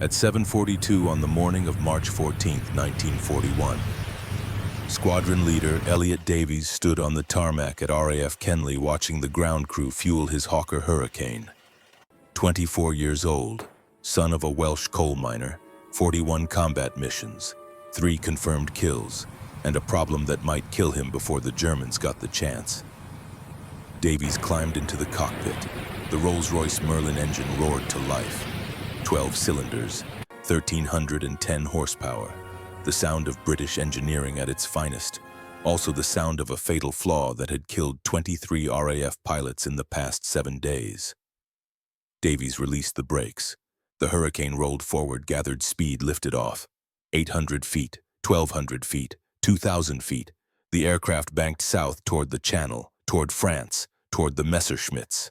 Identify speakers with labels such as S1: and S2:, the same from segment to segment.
S1: At 7:42 on the morning of March 14, 1941, Squadron Leader Elliot Davies stood on the tarmac at RAF Kenley watching the ground crew fuel his Hawker Hurricane. 24 years old, son of a Welsh coal miner, 41 combat missions, 3 confirmed kills, and a problem that might kill him before the Germans got the chance. Davies climbed into the cockpit. The Rolls-Royce Merlin engine roared to life. 12 cylinders, 1,310 horsepower. The sound of British engineering at its finest. Also the sound of a fatal flaw that had killed 23 RAF pilots in the past 7 days. Davies released the brakes. The Hurricane rolled forward, gathered speed, lifted off. 800 feet, 1,200 feet, 2,000 feet. The aircraft banked south toward the Channel, toward France, toward the Messerschmitts.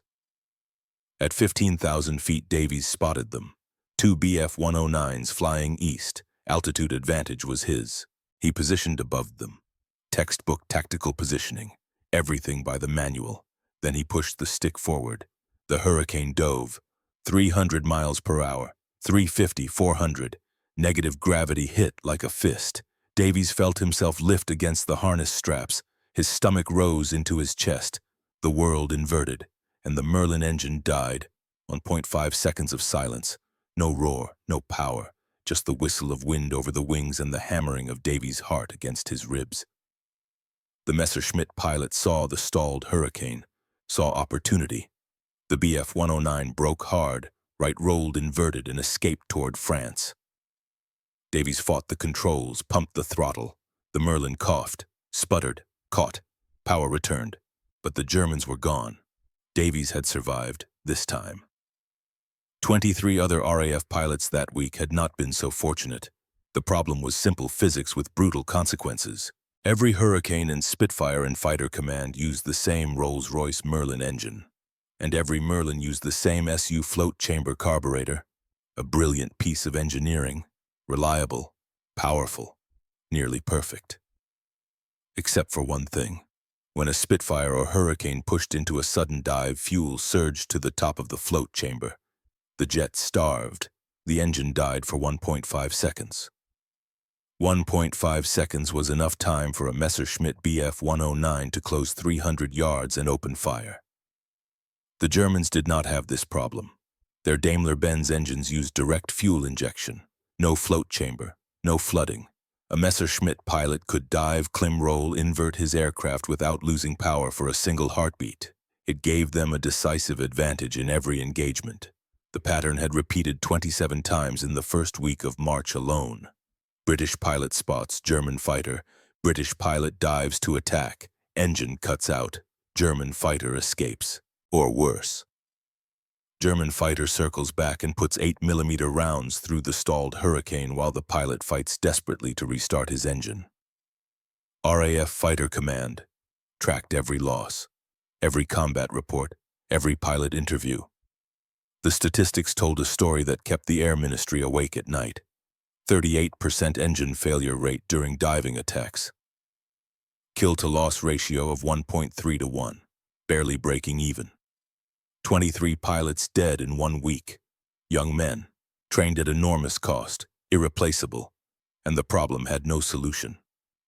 S1: At 15,000 feet, Davies spotted them. 2 Bf-109s flying east. Altitude advantage was his. He positioned above them. Textbook tactical positioning. Everything by the manual. Then he pushed the stick forward. The Hurricane dove. 300 miles per hour. 350, 400. Negative gravity hit like a fist. Davies felt himself lift against the harness straps. His stomach rose into his chest. The world inverted, and the Merlin engine died. 1.5 seconds of silence. No roar, no power, just the whistle of wind over the wings and the hammering of Davies' heart against his ribs. The Messerschmitt pilot saw the stalled Hurricane, saw opportunity. The Bf-109 broke hard, right rolled inverted and escaped toward France. Davies fought the controls, pumped the throttle. The Merlin coughed, sputtered, caught. Power returned, but the Germans were gone. Davies had survived, this time. 23 other RAF pilots that week had not been so fortunate. The problem was simple physics with brutal consequences. Every Hurricane and Spitfire and Fighter Command used the same Rolls-Royce Merlin engine. And every Merlin used the same SU float chamber carburetor. A brilliant piece of engineering, reliable, powerful, nearly perfect. Except for one thing. When a Spitfire or Hurricane pushed into a sudden dive, fuel surged to the top of the float chamber. The jet starved. The engine died for 1.5 seconds. 1.5 seconds was enough time for a Messerschmitt Bf-109 to close 300 yards and open fire. The Germans did not have this problem. Their Daimler-Benz engines used direct fuel injection. No float chamber, no flooding. A Messerschmitt pilot could dive, climb, roll, invert his aircraft without losing power for a single heartbeat. It gave them a decisive advantage in every engagement. The pattern had repeated 27 times in the first week of March alone. British pilot spots German fighter. British pilot dives to attack. Engine cuts out. German fighter escapes. Or worse. German fighter circles back and puts 8mm rounds through the stalled Hurricane while the pilot fights desperately to restart his engine. RAF Fighter Command tracked every loss, every combat report, every pilot interview. The statistics told a story that kept the Air Ministry awake at night. 38% engine failure rate during diving attacks. Kill-to-loss ratio of 1.3 to 1, barely breaking even. 23 pilots dead in 1 week. Young men, trained at enormous cost, irreplaceable, and the problem had no solution.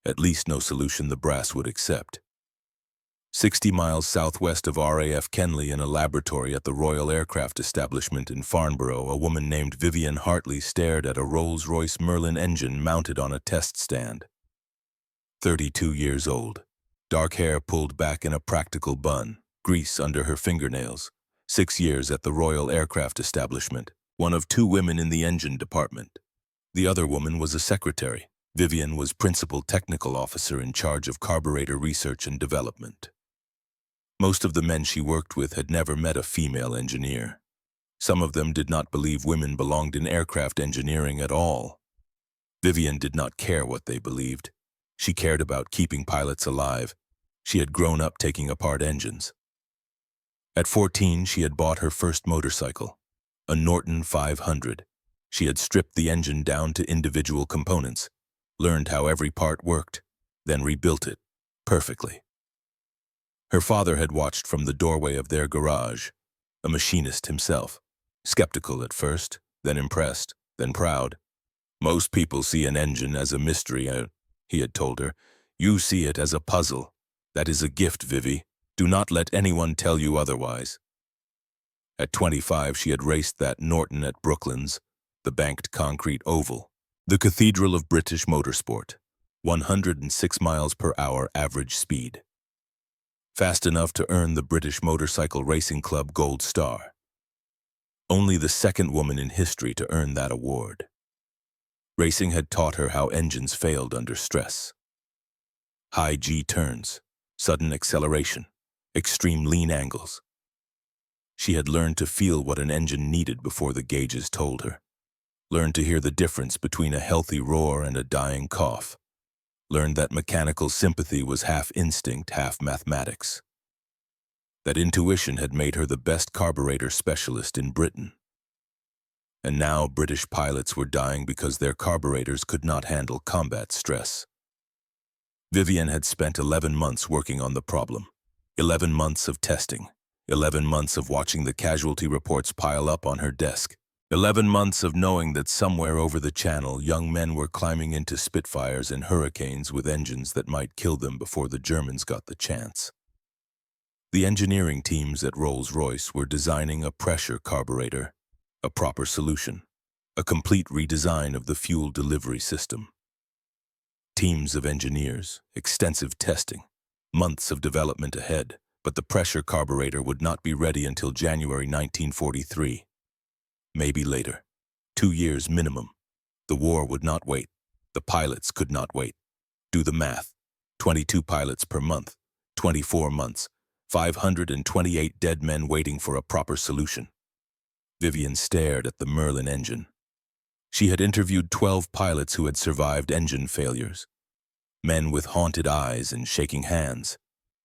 S1: At least no solution the brass would accept. 60 miles southwest of RAF Kenley in a laboratory at the Royal Aircraft Establishment in Farnborough, a woman named Vivian Hartley stared at a Rolls-Royce Merlin engine mounted on a test stand. 32 years old, dark hair pulled back in a practical bun, grease under her fingernails. 6 years at the Royal Aircraft Establishment, one of 2 women in the engine department. The other woman was a secretary. Vivian was principal technical officer in charge of carburetor research and development. Most of the men she worked with had never met a female engineer. Some of them did not believe women belonged in aircraft engineering at all. Vivian did not care what they believed. She cared about keeping pilots alive. She had grown up taking apart engines. At 14, she had bought her first motorcycle, a Norton 500. She had stripped the engine down to individual components, learned how every part worked, then rebuilt it perfectly. Her father had watched from the doorway of their garage, a machinist himself, skeptical at first, then impressed, then proud. Most people see an engine as a mystery, he had told her. You see it as a puzzle. That is a gift, Vivi. Do not let anyone tell you otherwise. At 25, she had raced that Norton at Brooklands, the banked concrete oval, the cathedral of British motorsport, 106 miles per hour average speed. Fast enough to earn the British Motorcycle Racing Club Gold Star. Only the second woman in history to earn that award. Racing had taught her how engines failed under stress. High G turns, sudden acceleration, extreme lean angles. She had learned to feel what an engine needed before the gauges told her. Learned to hear the difference between a healthy roar and a dying cough. Learned that mechanical sympathy was half instinct, half mathematics. That intuition had made her the best carburetor specialist in Britain. And now British pilots were dying because their carburetors could not handle combat stress. Vivian had spent 11 months working on the problem. 11 months of testing. 11 months of watching the casualty reports pile up on her desk. 11 months of knowing that somewhere over the channel, young men were climbing into Spitfires and Hurricanes with engines that might kill them before the Germans got the chance. The engineering teams at Rolls-Royce were designing a pressure carburetor, a proper solution, a complete redesign of the fuel delivery system. Teams of engineers, extensive testing, months of development ahead, but the pressure carburetor would not be ready until January 1943. Maybe later. 2 years minimum. The war would not wait. The pilots could not wait. Do the math. 22 pilots per month. 24 months. 528 dead men waiting for a proper solution. Vivian stared at the Merlin engine. She had interviewed 12 pilots who had survived engine failures. Men with haunted eyes and shaking hands.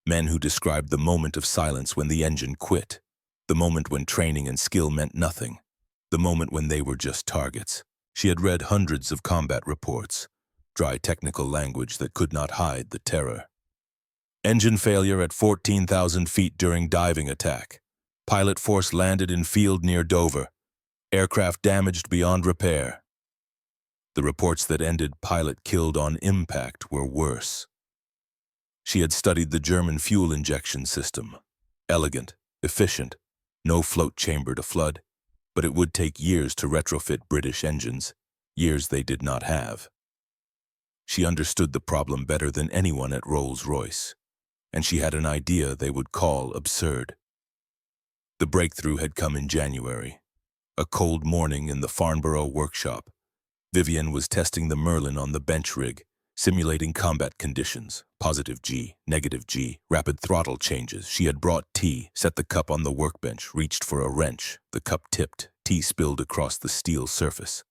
S1: Men who described the moment of silence when the engine quit. The moment when training and skill meant nothing. The moment when they were just targets. She had read hundreds of combat reports. Dry technical language that could not hide the terror. Engine failure at 14,000 feet during diving attack. Pilot force landed in field near Dover. Aircraft damaged beyond repair. The reports that ended pilot killed on impact were worse. She had studied the German fuel injection system. Elegant, efficient, no float chamber to flood, but it would take years to retrofit British engines, years they did not have. She understood the problem better than anyone at Rolls-Royce, and she had an idea they would call absurd. The breakthrough had come in January. A cold morning in the Farnborough workshop. Vivian was testing the Merlin on the bench rig, simulating combat conditions, positive G, negative G, rapid throttle changes. She had brought tea, set the cup on the workbench, reached for a wrench. The cup tipped, tea spilled across the steel surface.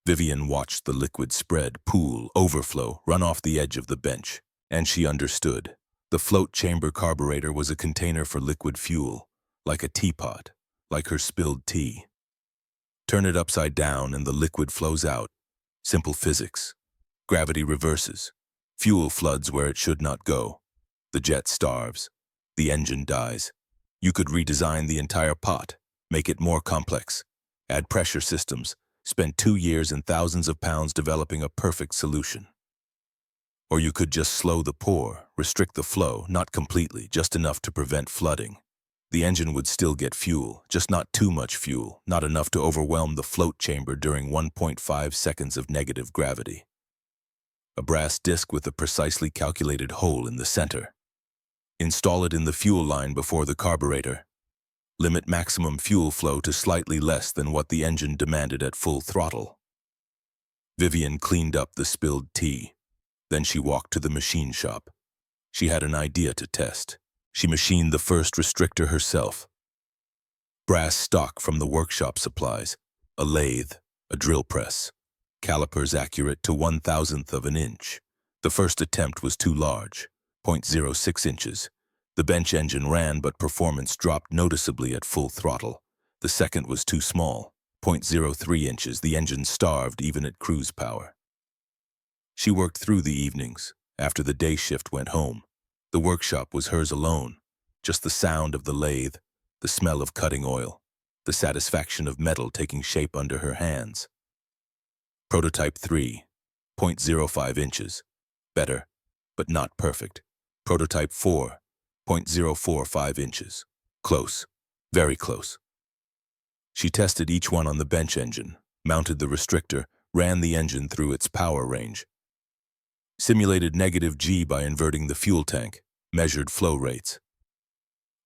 S1: Vivian watched the liquid spread, pool, overflow, run off the edge of the bench, and she understood. The float chamber carburetor was a container for liquid fuel, like a teapot, like her spilled tea. Turn it upside down and the liquid flows out. Simple physics. Gravity reverses. Fuel floods where it should not go. The jet starves. The engine dies. You could redesign the entire pot, make it more complex, add pressure systems, spend 2 years and thousands of pounds developing a perfect solution. Or you could just slow the pour, restrict the flow, not completely, just enough to prevent flooding. The engine would still get fuel, just not too much fuel, not enough to overwhelm the float chamber during 1.5 seconds of negative gravity. A brass disc with a precisely calculated hole in the center. Install it in the fuel line before the carburetor. Limit maximum fuel flow to slightly less than what the engine demanded at full throttle. Vivian cleaned up the spilled tea. Then she walked to the machine shop. She had an idea to test. She machined the first restrictor herself. Brass stock from the workshop supplies, a lathe, a drill press, calipers accurate to 1/1000th of an inch. The first attempt was too large, 0.06 inches. The bench engine ran, but performance dropped noticeably at full throttle. The second was too small, 0.03 inches. The engine starved even at cruise power. She worked through the evenings. After the day shift went home. The workshop was hers alone. Just the sound of the lathe, the smell of cutting oil, the satisfaction of metal taking shape under her hands. Prototype 3, 0.05 inches. Better, but not perfect. Prototype 4, 0.045 inches. Close, very close. She tested each one on the bench engine, mounted the restrictor, ran the engine through its power range, simulated negative G by inverting the fuel tank, measured flow rates,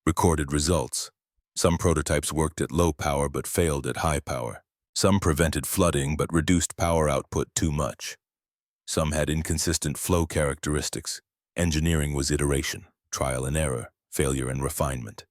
S1: recorded results. Some prototypes worked at low power but failed at high power. Some prevented flooding but reduced power output too much. Some had inconsistent flow characteristics. Engineering was iteration, trial and error, failure and refinement.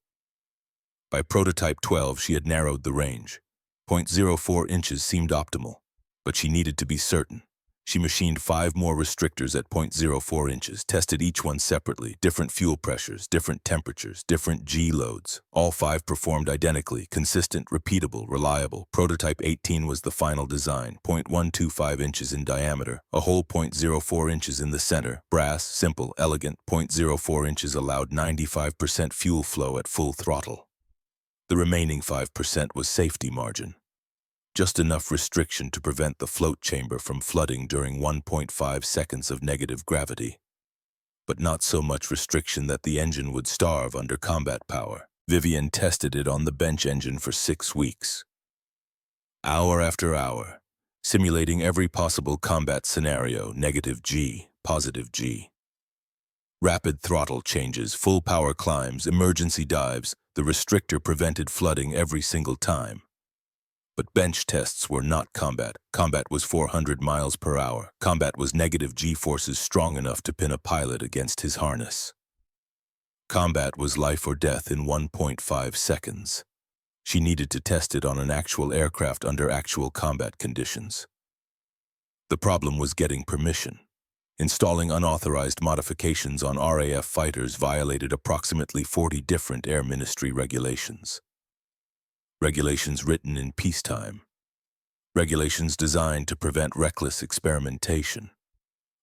S1: By prototype 12, she had narrowed the range. 0.04 inches seemed optimal, but she needed to be certain. She machined 5 more restrictors at 0.04 inches, tested each one separately, different fuel pressures, different temperatures, different G loads. All 5 performed identically, consistent, repeatable, reliable. Prototype 18 was the final design, 0.125 inches in diameter, a hole 0.04 inches in the center, brass, simple, elegant. 0.04 inches allowed 95% fuel flow at full throttle. The remaining 5% was safety margin. Just enough restriction to prevent the float chamber from flooding during 1.5 seconds of negative gravity, but not so much restriction that the engine would starve under combat power. Vivian tested it on the bench engine for 6 weeks. Hour after hour, simulating every possible combat scenario, negative G, positive G. Rapid throttle changes, full power climbs, emergency dives, the restrictor prevented flooding every single time. But bench tests were not combat. Combat was 400 miles per hour. Combat was negative G-forces strong enough to pin a pilot against his harness. Combat was life or death in 1.5 seconds. She needed to test it on an actual aircraft under actual combat conditions. The problem was getting permission. Installing unauthorized modifications on RAF fighters violated approximately 40 different Air Ministry regulations. Regulations written in peacetime. Regulations designed to prevent reckless experimentation.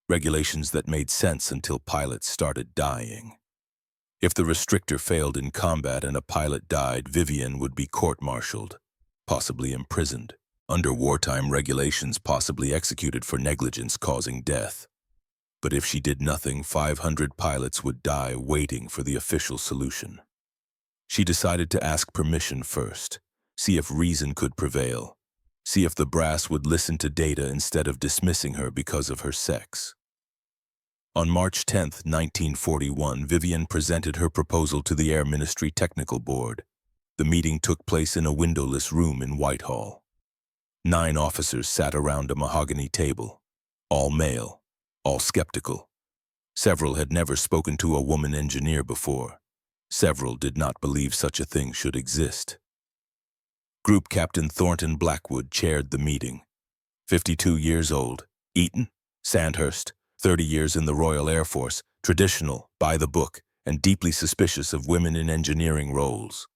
S1: Regulations that made sense until pilots started dying. If the restrictor failed in combat and a pilot died, Vivian would be court-martialed, possibly imprisoned. Under wartime regulations, possibly executed for negligence causing death. But if she did nothing, 500 pilots would die waiting for the official solution. She decided to ask permission first, see if reason could prevail, see if the brass would listen to data instead of dismissing her because of her sex. On March 10, 1941, Vivian presented her proposal to the Air Ministry Technical Board. The meeting took place in a windowless room in Whitehall. 9 officers sat around a mahogany table, all male, all skeptical. Several had never spoken to a woman engineer before. Several did not believe such a thing should exist. Group Captain Thornton Blackwood chaired the meeting. 52 years old, Eton, Sandhurst, 30 years in the Royal Air Force, traditional, by the book, and deeply suspicious of women in engineering roles.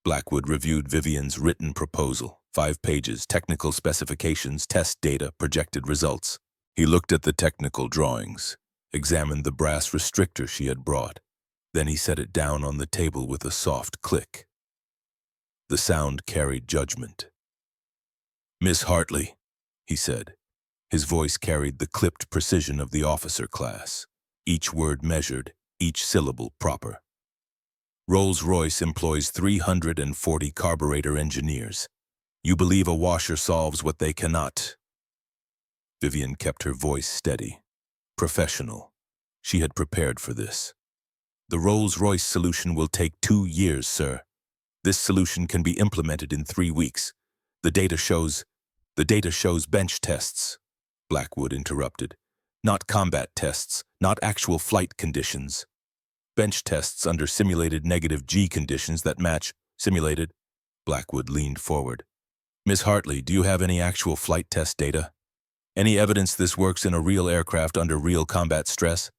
S1: Blackwood reviewed Vivian's written proposal, 5 pages, technical specifications, test data, projected results. He looked at the technical drawings, examined the brass restrictor she had brought. Then he set it down on the table with a soft click. The sound carried judgment. "Miss Hartley," he said. His voice carried the clipped precision of the officer class, each word measured, each syllable proper. "Rolls-Royce employs 340 carburetor engineers. You believe a washer solves what they cannot." Vivian kept her voice steady, professional. She had prepared for this. "The Rolls-Royce solution will take 2 years, sir. This solution can be implemented in 3 weeks. The data shows bench tests," Blackwood interrupted. "Not combat tests, not actual flight conditions. Bench tests under simulated negative G conditions that match simulated." Blackwood leaned forward. "Miss Hartley, do you have any actual flight test data? Any evidence this works in a real aircraft under real combat stress?"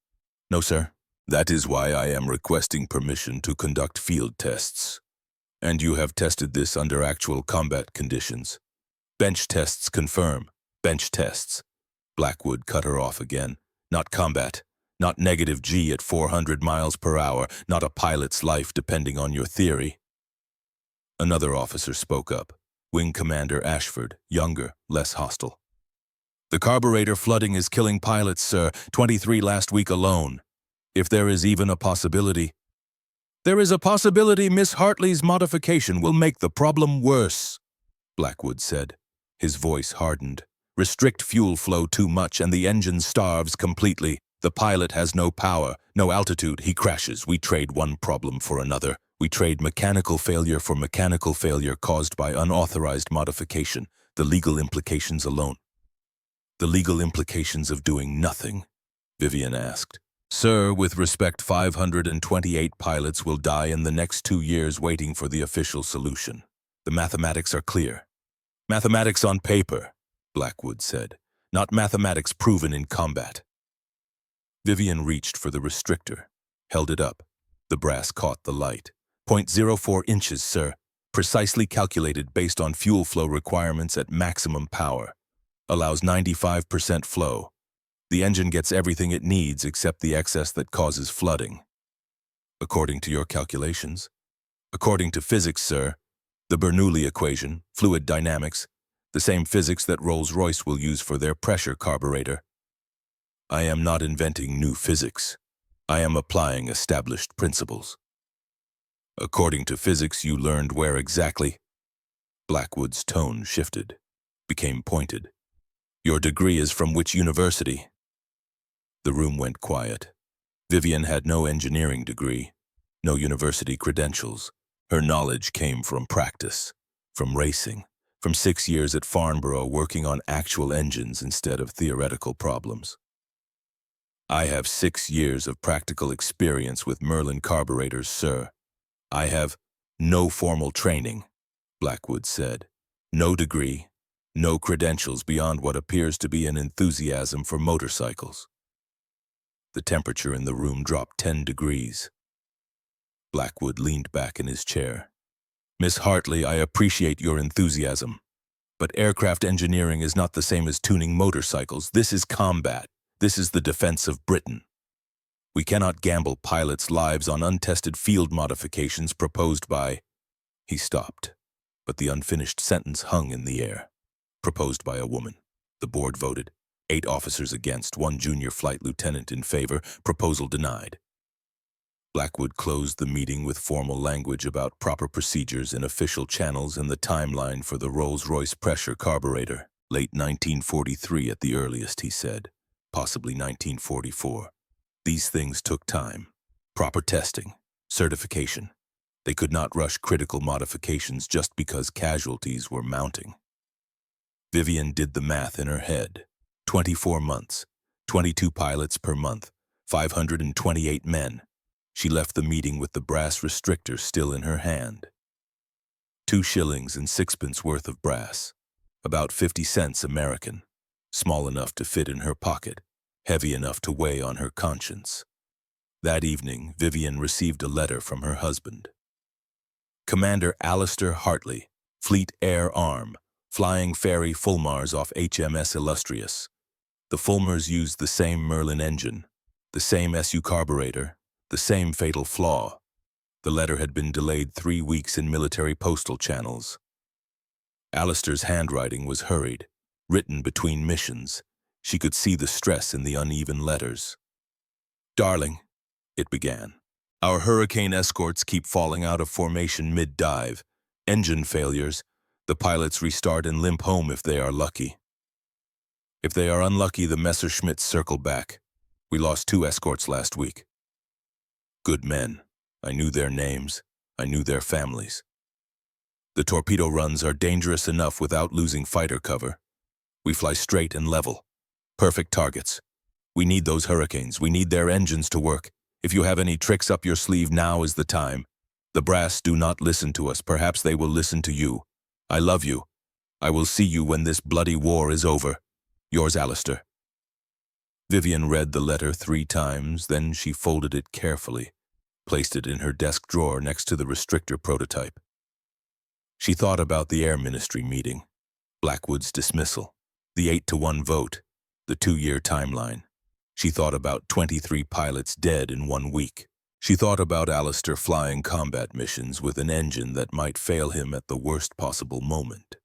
S1: "No, sir." "That is why I am requesting permission to conduct field tests. And you have tested this under actual combat conditions. Bench tests confirm. Bench tests." Blackwood cut her off again. "Not combat. Not negative G at 400 miles per hour. Not a pilot's life depending on your theory." Another officer spoke up. Wing Commander Ashford, younger, less hostile. The carburetor flooding is killing pilots, sir. 23 last week alone. If there is even a possibility. There is a possibility Miss Hartley's modification will make the problem worse, Blackwood said. His voice hardened. Restrict fuel flow too much and the engine starves completely. The pilot has no power, no altitude. He crashes. We trade one problem for another. We trade mechanical failure for mechanical failure caused by unauthorized modification. The legal implications alone. The legal implications of doing nothing, Vivian asked. Sir, with respect, 528 pilots will die in the next 2 years waiting for the official solution. The mathematics are clear. Mathematics on paper, Blackwood said, not mathematics proven in combat. Vivian reached for the restrictor, held it up. The brass caught the light. 0.04 inches, sir. Precisely calculated based on fuel flow requirements at maximum power. Allows 95% flow. The engine gets everything it needs except the excess that causes flooding. According to your calculations? According to physics, sir. The Bernoulli equation, fluid dynamics, the same physics that Rolls-Royce will use for their pressure carburetor. I am not inventing new physics. I am applying established principles. According to physics, you learned where exactly? Blackwood's tone shifted, became pointed. Your degree is from which university? The room went quiet. Vivian had no engineering degree, no university credentials. Her knowledge came from practice, from racing, from 6 years at Farnborough working on actual engines instead of theoretical problems. I have 6 years of practical experience with Merlin carburetors, sir. I have no formal training, Blackwood said. No degree, no credentials beyond what appears to be an enthusiasm for motorcycles. The temperature in the room dropped 10 degrees. Blackwood leaned back in his chair. Miss Hartley, I appreciate your enthusiasm, but aircraft engineering is not the same as tuning motorcycles. This is combat. This is the defense of Britain. We cannot gamble pilots' lives on untested field modifications proposed by... He stopped, but the unfinished sentence hung in the air. Proposed by a woman. The board voted. 8 officers against, 1 junior flight lieutenant in favor. Proposal denied. Blackwood closed the meeting with formal language about proper procedures in official channels and the timeline for the Rolls-Royce pressure carburetor. Late 1943 at the earliest, he said. Possibly 1944. These things took time. Proper testing, certification. They could not rush critical modifications just because casualties were mounting. Vivian did the math in her head. 24 months, 22 pilots per month, 528 men. She left the meeting with the brass restrictor still in her hand. 2 shillings and 6pence worth of brass. About 50 cents American. Small enough to fit in her pocket, heavy enough to weigh on her conscience. That evening, Vivian received a letter from her husband. Commander Alistair Hartley, Fleet Air Arm, Flying Ferry Fulmars off HMS Illustrious. The Fulmars used the same Merlin engine, the same SU carburetor, the same fatal flaw. The letter had been delayed 3 weeks in military postal channels. Alistair's handwriting was hurried, written between missions. She could see the stress in the uneven letters. Darling, it began. Our hurricane escorts keep falling out of formation mid-dive. Engine failures. The pilots restart and limp home if they are lucky. If they are unlucky, the Messerschmitts circle back. We lost 2 escorts last week. Good men. I knew their names. I knew their families. The torpedo runs are dangerous enough without losing fighter cover. We fly straight and level. Perfect targets. We need those hurricanes. We need their engines to work. If you have any tricks up your sleeve, now is the time. The brass do not listen to us. Perhaps they will listen to you. I love you. I will see you when this bloody war is over. Yours, Alistair. Vivian read the letter 3 times, then she folded it carefully, placed it in her desk drawer next to the restrictor prototype. She thought about the Air Ministry meeting, Blackwood's dismissal, the 8-to-1 vote, the 2-year timeline. She thought about 23 pilots dead in 1 week. She thought about Alistair flying combat missions with an engine that might fail him at the worst possible moment.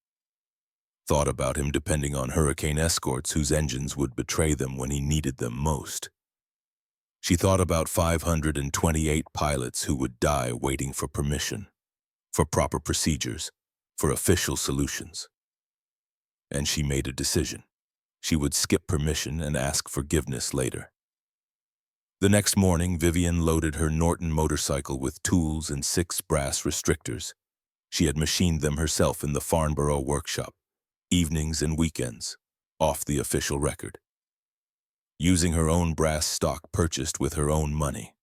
S1: Thought about him depending on hurricane escorts whose engines would betray them when he needed them most. She thought about 528 pilots who would die waiting for permission, for proper procedures, for official solutions. And she made a decision. She would skip permission and ask forgiveness later. The next morning, Vivian loaded her Norton motorcycle with tools and 6 brass restrictors. She had machined them herself in the Farnborough workshop, evenings and weekends, off the official record. Using her own brass stock purchased with her own money.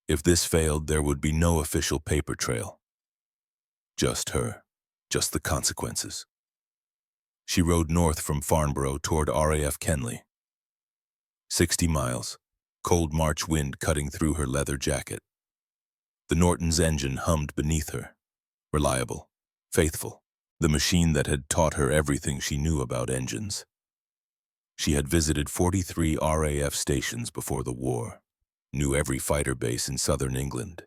S1: If this failed, there would be no official paper trail. Just her, just the consequences. She rode north from Farnborough toward RAF Kenley. 60 miles, cold March wind cutting through her leather jacket. The Norton's engine hummed beneath her, reliable, faithful, the machine that had taught her everything she knew about engines. She had visited 43 RAF stations before the war, knew every fighter base in southern England,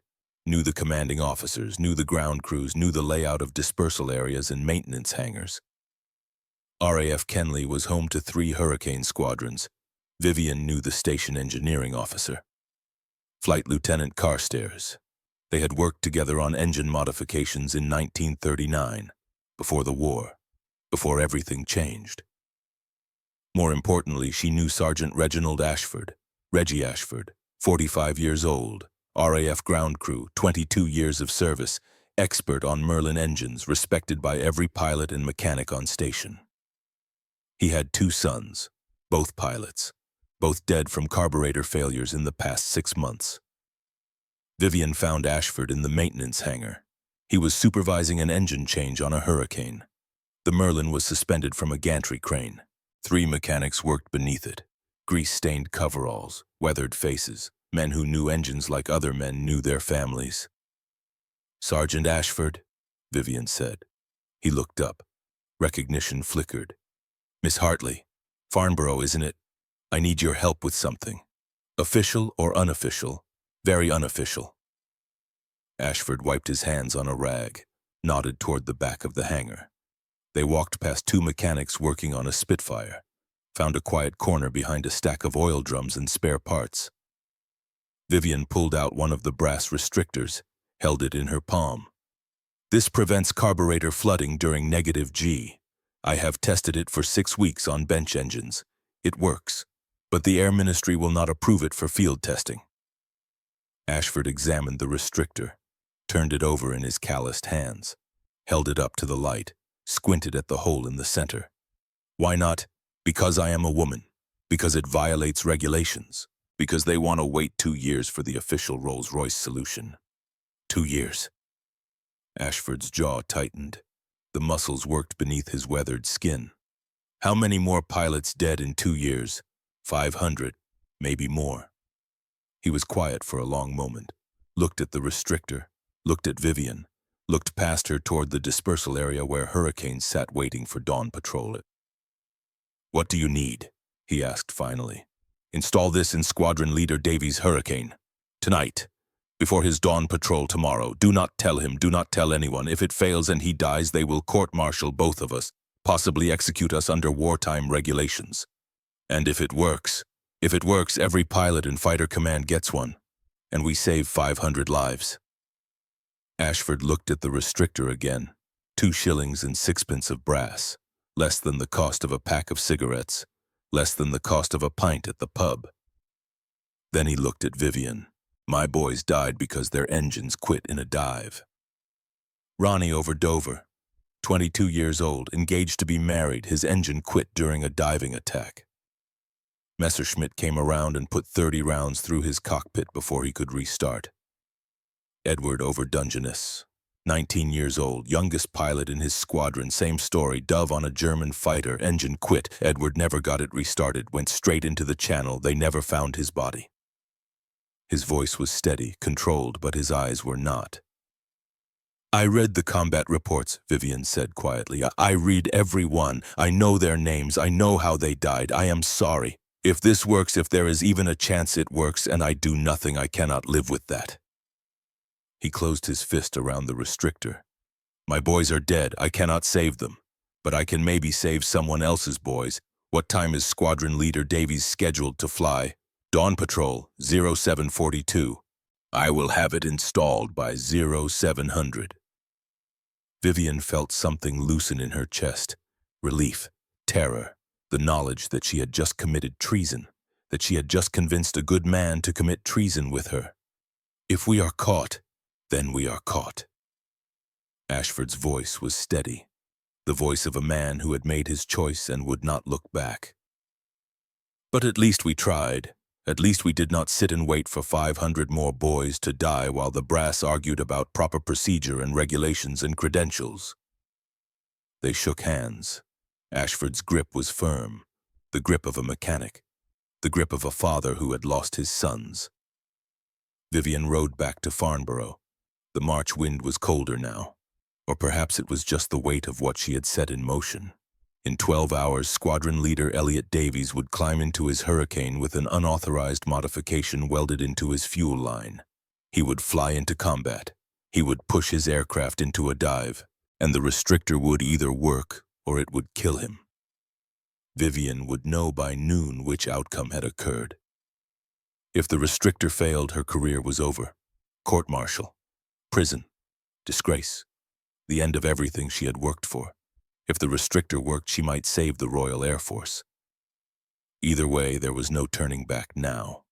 S1: knew the commanding officers, knew the ground crews, knew the layout of dispersal areas and maintenance hangars. RAF Kenley was home to 3 Hurricane squadrons. Vivian knew the station engineering officer. Flight Lieutenant Carstairs. They had worked together on engine modifications in 1939, before the war, before everything changed. More importantly, she knew Sergeant Reginald Ashford, Reggie Ashford, 45 years old, RAF ground crew, 22 years of service, expert on Merlin engines, respected by every pilot and mechanic on station. He had 2 sons, both pilots, both dead from carburetor failures in the past 6 months. Vivian found Ashford in the maintenance hangar. He was supervising an engine change on a Hurricane. The Merlin was suspended from a gantry crane. 3 mechanics worked beneath it. Grease-stained coveralls, weathered faces, men who knew engines like other men knew their families. "Sergeant Ashford," Vivian said. He looked up. Recognition flickered. "Miss Hartley, Farnborough, isn't it? I need your help with something. Official or unofficial? Very unofficial." Ashford wiped his hands on a rag, nodded toward the back of the hangar. They walked past 2 mechanics working on a Spitfire, found a quiet corner behind a stack of oil drums and spare parts. Vivian pulled out one of the brass restrictors, held it in her palm. "This prevents carburetor flooding during -G. I have tested it for 6 weeks on bench engines. It works, but the Air Ministry will not approve it for field testing." Ashford examined the restrictor, turned it over in his calloused hands, held it up to the light, squinted at the hole in the center. "Why not? Because I am a woman. Because it violates regulations. Because they want to wait 2 years for the official Rolls-Royce solution." 2 years. Ashford's jaw tightened. The muscles worked beneath his weathered skin. How many more pilots dead in 2 years? 500, maybe more. He was quiet for a long moment, looked at the restrictor, looked at Vivian, looked past her toward the dispersal area where Hurricanes sat waiting for dawn patrol. "What do you need?" he asked finally. "Install this in Squadron Leader Davies' Hurricane. Tonight. Before his dawn patrol tomorrow. Do not tell him, do not tell anyone. If it fails and he dies, they will court-martial both of us, possibly execute us under wartime regulations. And if it works, every pilot and fighter command gets one, and we save 500 lives." Ashford looked at the restrictor again. 2 shillings and 6pence of brass, less than the cost of a pack of cigarettes, less than the cost of a pint at the pub. Then he looked at Vivian. "My boys died because their engines quit in a dive. Ronnie over Dover, 22 years old, engaged to be married, his engine quit during a diving attack. Messerschmitt came around and put 30 rounds through his cockpit before he could restart. Edward over Dungeness, 19 years old, youngest pilot in his squadron, same story, dove on a German fighter, engine quit, Edward never got it restarted, went straight into the channel, they never found his body." His voice was steady, controlled, but his eyes were not. "I read the combat reports," Vivian said quietly. "I read every one. I know their names. I know how they died. I am sorry. If this works, if there is even a chance it works, and I do nothing, I cannot live with that." He closed his fist around the restrictor. "My boys are dead. I cannot save them. but I can maybe save someone else's boys. What time is Squadron Leader Davies scheduled to fly? Dawn Patrol, 0742. I will have it installed by 0700. Vivian felt something loosen in her chest. Relief, terror, the knowledge that she had just committed treason, that she had just convinced a good man to commit treason with her. If we are caught, then we are caught. Ashford's voice was steady, the voice of a man who had made his choice and would not look back. But at least we tried. At least we did not sit and wait for 500 more boys to die while the brass argued about proper procedure and regulations and credentials. They shook hands. Ashford's grip was firm, the grip of a mechanic, the grip of a father who had lost his sons. Vivian rode back to Farnborough. The March wind was colder now, or perhaps it was just the weight of what she had set in motion. In 12 hours, Squadron Leader Elliot Davies would climb into his Hurricane with an unauthorized modification welded into his fuel line. He would fly into combat. He would push his aircraft into a dive, and the restrictor would either work or it would kill him. Vivian would know by noon which outcome had occurred. If the restrictor failed, her career was over. Court-martial, prison, disgrace, the end of everything she had worked for. If the restrictor worked, she might save the Royal Air Force. Either way, there was no turning back now.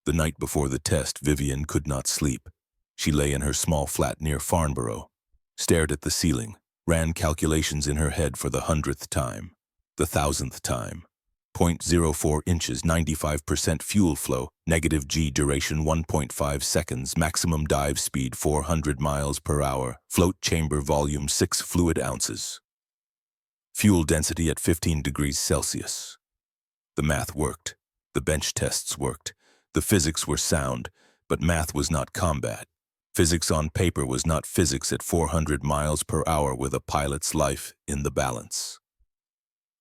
S1: The night before the test, Vivian could not sleep. She lay in her small flat near Farnborough, stared at the ceiling, ran calculations in her head for the 100th time, the 1,000th time. 0.04 inches, 95% fuel flow, negative G duration 1.5 seconds, maximum dive speed 400 miles per hour, float chamber volume 6 fluid ounces. Fuel density at 15 degrees Celsius. The math worked. The bench tests worked. The physics were sound, but math was not combat. Physics on paper was not physics at 400 miles per hour with a pilot's life in the balance.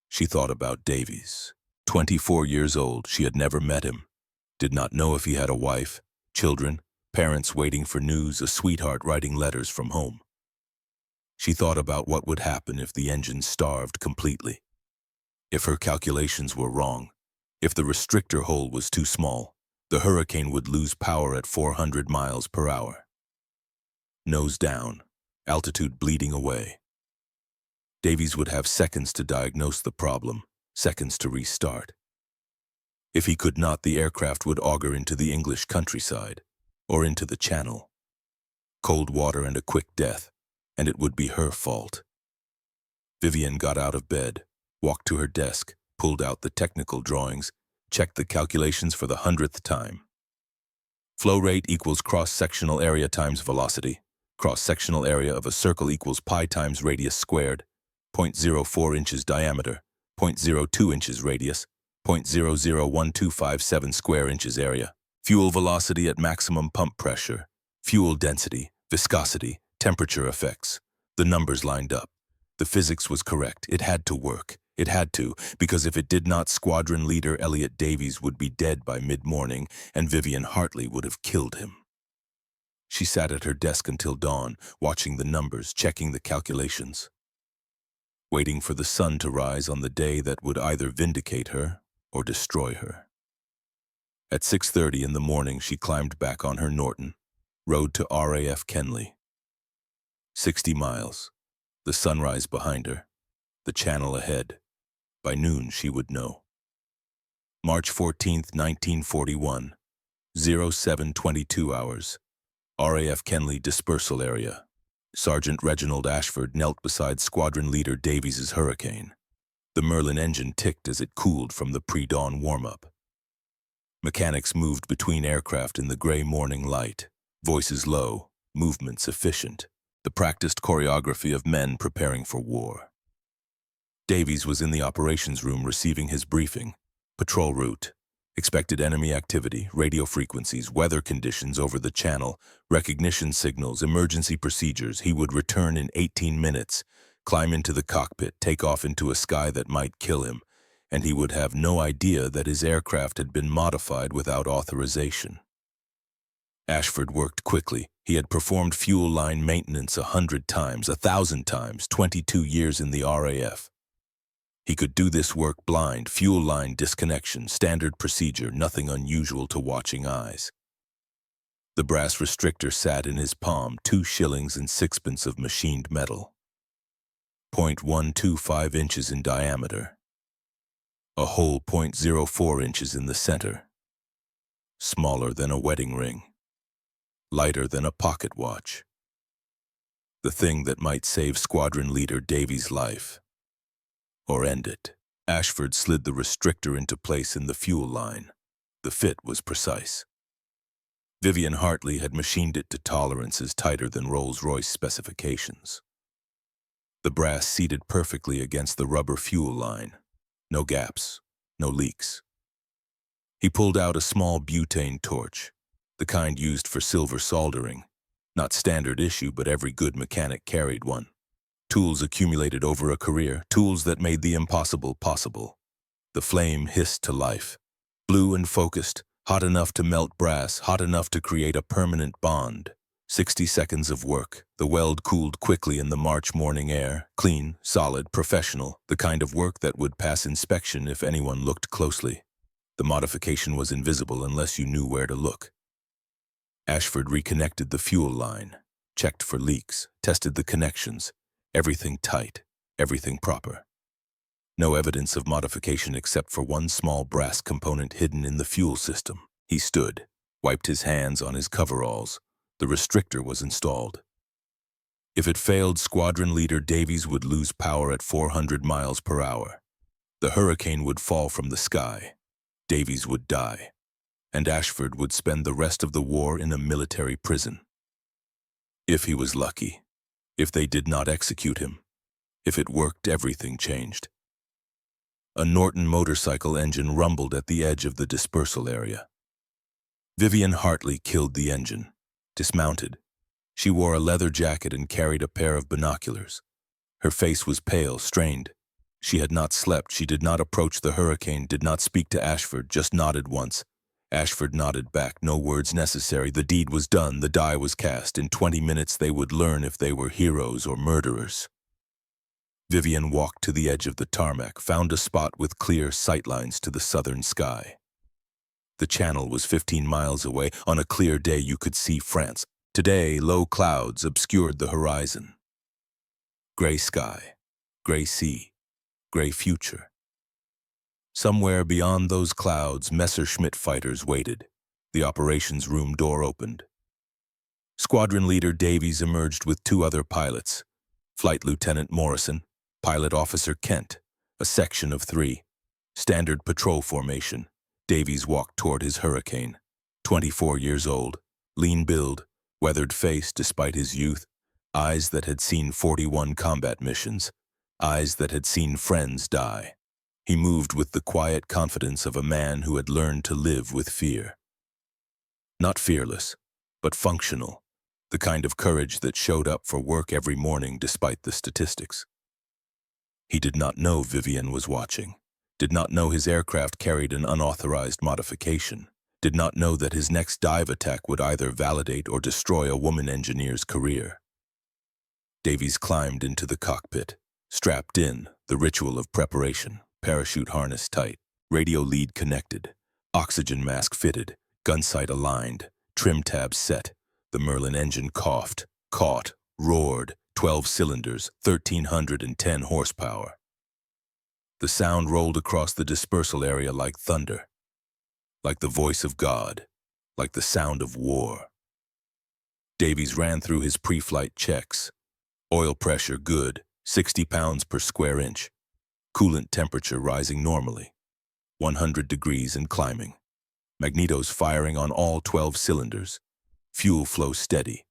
S1: She thought about Davies. 24 years old, she had never met him. Did not know if he had a wife, children, parents waiting for news, a sweetheart writing letters from home. She thought about what would happen if the engine starved completely. If her calculations were wrong, if the restrictor hole was too small, the Hurricane would lose power at 400 miles per hour. Nose down, altitude bleeding away. Davies would have seconds to diagnose the problem, seconds to restart. If he could not, the aircraft would auger into the English countryside, or into the Channel. Cold water and a quick death, and it would be her fault. Vivian got out of bed, walked to her desk, pulled out the technical drawings, checked the calculations for the 100th time. Flow rate equals cross-sectional area times velocity. Cross-sectional area of a circle equals pi times radius squared. 0.04 inches diameter, 0.02 inches radius, 0.001257 square inches area. Fuel velocity at maximum pump pressure. Fuel density, viscosity, temperature effects. The numbers lined up. The physics was correct. It had to work. It had to, because if it did not, Squadron Leader Elliot Davies would be dead by mid-morning, and Vivian Hartley would have killed him. She sat at her desk until dawn, watching the numbers, checking the calculations, waiting for the sun to rise on the day that would either vindicate her or destroy her. At 6:30 in the morning, she climbed back on her Norton, rode to RAF Kenley. 60 miles, the sunrise behind her, the Channel ahead. By noon, she would know. March 14th, 1941, 0722 hours, RAF Kenley dispersal area. Sergeant Reginald Ashford knelt beside Squadron Leader Davies's Hurricane. The Merlin engine ticked as it cooled from the pre-dawn warm-up. Mechanics moved between aircraft in the gray morning light, voices low, movements efficient, the practiced choreography of men preparing for war. Davies was in the operations room receiving his briefing. Patrol route, expected enemy activity, radio frequencies, weather conditions over the Channel, recognition signals, emergency procedures. He would return in 18 minutes, climb into the cockpit, take off into a sky that might kill him, and he would have no idea that his aircraft had been modified without authorization. Ashford worked quickly. He had performed fuel line maintenance 100 times, 1,000 times, 22 years in the RAF. He could do this work blind, fuel line disconnection, standard procedure, nothing unusual to watching eyes. The brass restrictor sat in his palm, 2 shillings and 6pence of machined metal. 0.125 inches in diameter. A hole 0.04 inches in the center. Smaller than a wedding ring. Lighter than a pocket watch. The thing that might save Squadron Leader Davies' life. Or end it. Ashford slid the restrictor into place in the fuel line. The fit was precise. Vivian Hartley had machined it to tolerances tighter than Rolls-Royce specifications. The brass seated perfectly against the rubber fuel line. No gaps, no leaks. He pulled out a small butane torch, the kind used for silver soldering. Not standard issue, but every good mechanic carried one. Tools accumulated over a career, tools that made the impossible possible. The flame hissed to life, blue and focused, hot enough to melt brass, hot enough to create a permanent bond. 60 seconds of work. The weld cooled quickly in the March morning air, clean, solid, professional, the kind of work that would pass inspection if anyone looked closely. The modification was invisible unless you knew where to look. Ashford reconnected the fuel line, checked for leaks, tested the connections. Everything tight, everything proper. No evidence of modification except for one small brass component hidden in the fuel system. He stood, wiped his hands on his coveralls. The restrictor was installed. If it failed, Squadron Leader Davies would lose power at 400 miles per hour. The hurricane would fall from the sky. Davies would die. And Ashford would spend the rest of the war in a military prison. If he was lucky. If they did not execute him. If it worked, everything changed. A Norton motorcycle engine rumbled at the edge of the dispersal area. Vivian Hartley killed the engine, dismounted. She wore a leather jacket and carried a pair of binoculars. Her face was pale, strained. She had not slept. She did not approach the hurricane, did not speak to Ashford, just nodded once. Ashford nodded back, no words necessary. The deed was done, the die was cast. In 20 minutes they would learn if they were heroes or murderers. Vivian walked to the edge of the tarmac, found a spot with clear sightlines to the southern sky. The channel was 15 miles away. On a clear day you could see France. Today, low clouds obscured the horizon. Gray sky, gray sea, gray future. Somewhere beyond those clouds, Messerschmitt fighters waited. The operations room door opened. Squadron Leader Davies emerged with 2 other pilots. Flight Lieutenant Morrison, Pilot Officer Kent, a section of 3. Standard patrol formation. Davies walked toward his hurricane. 24 years old, lean build, weathered face despite his youth, eyes that had seen 41 combat missions, eyes that had seen friends die. He moved with the quiet confidence of a man who had learned to live with fear. Not fearless, but functional, the kind of courage that showed up for work every morning despite the statistics. He did not know Vivian was watching, did not know his aircraft carried an unauthorized modification, did not know that his next dive attack would either validate or destroy a woman engineer's career. Davies climbed into the cockpit, strapped in, the ritual of preparation. Parachute harness tight, radio lead connected, oxygen mask fitted, gun sight aligned, trim tabs set. The Merlin engine coughed, caught, roared, 12 cylinders, 1,310 horsepower. The sound rolled across the dispersal area like thunder, like the voice of God, like the sound of war. Davies ran through his pre-flight checks. Oil pressure good, 60 pounds per square inch. Coolant temperature rising normally, 100 degrees and climbing. Magnetos firing on all 12 cylinders. Fuel flow steady,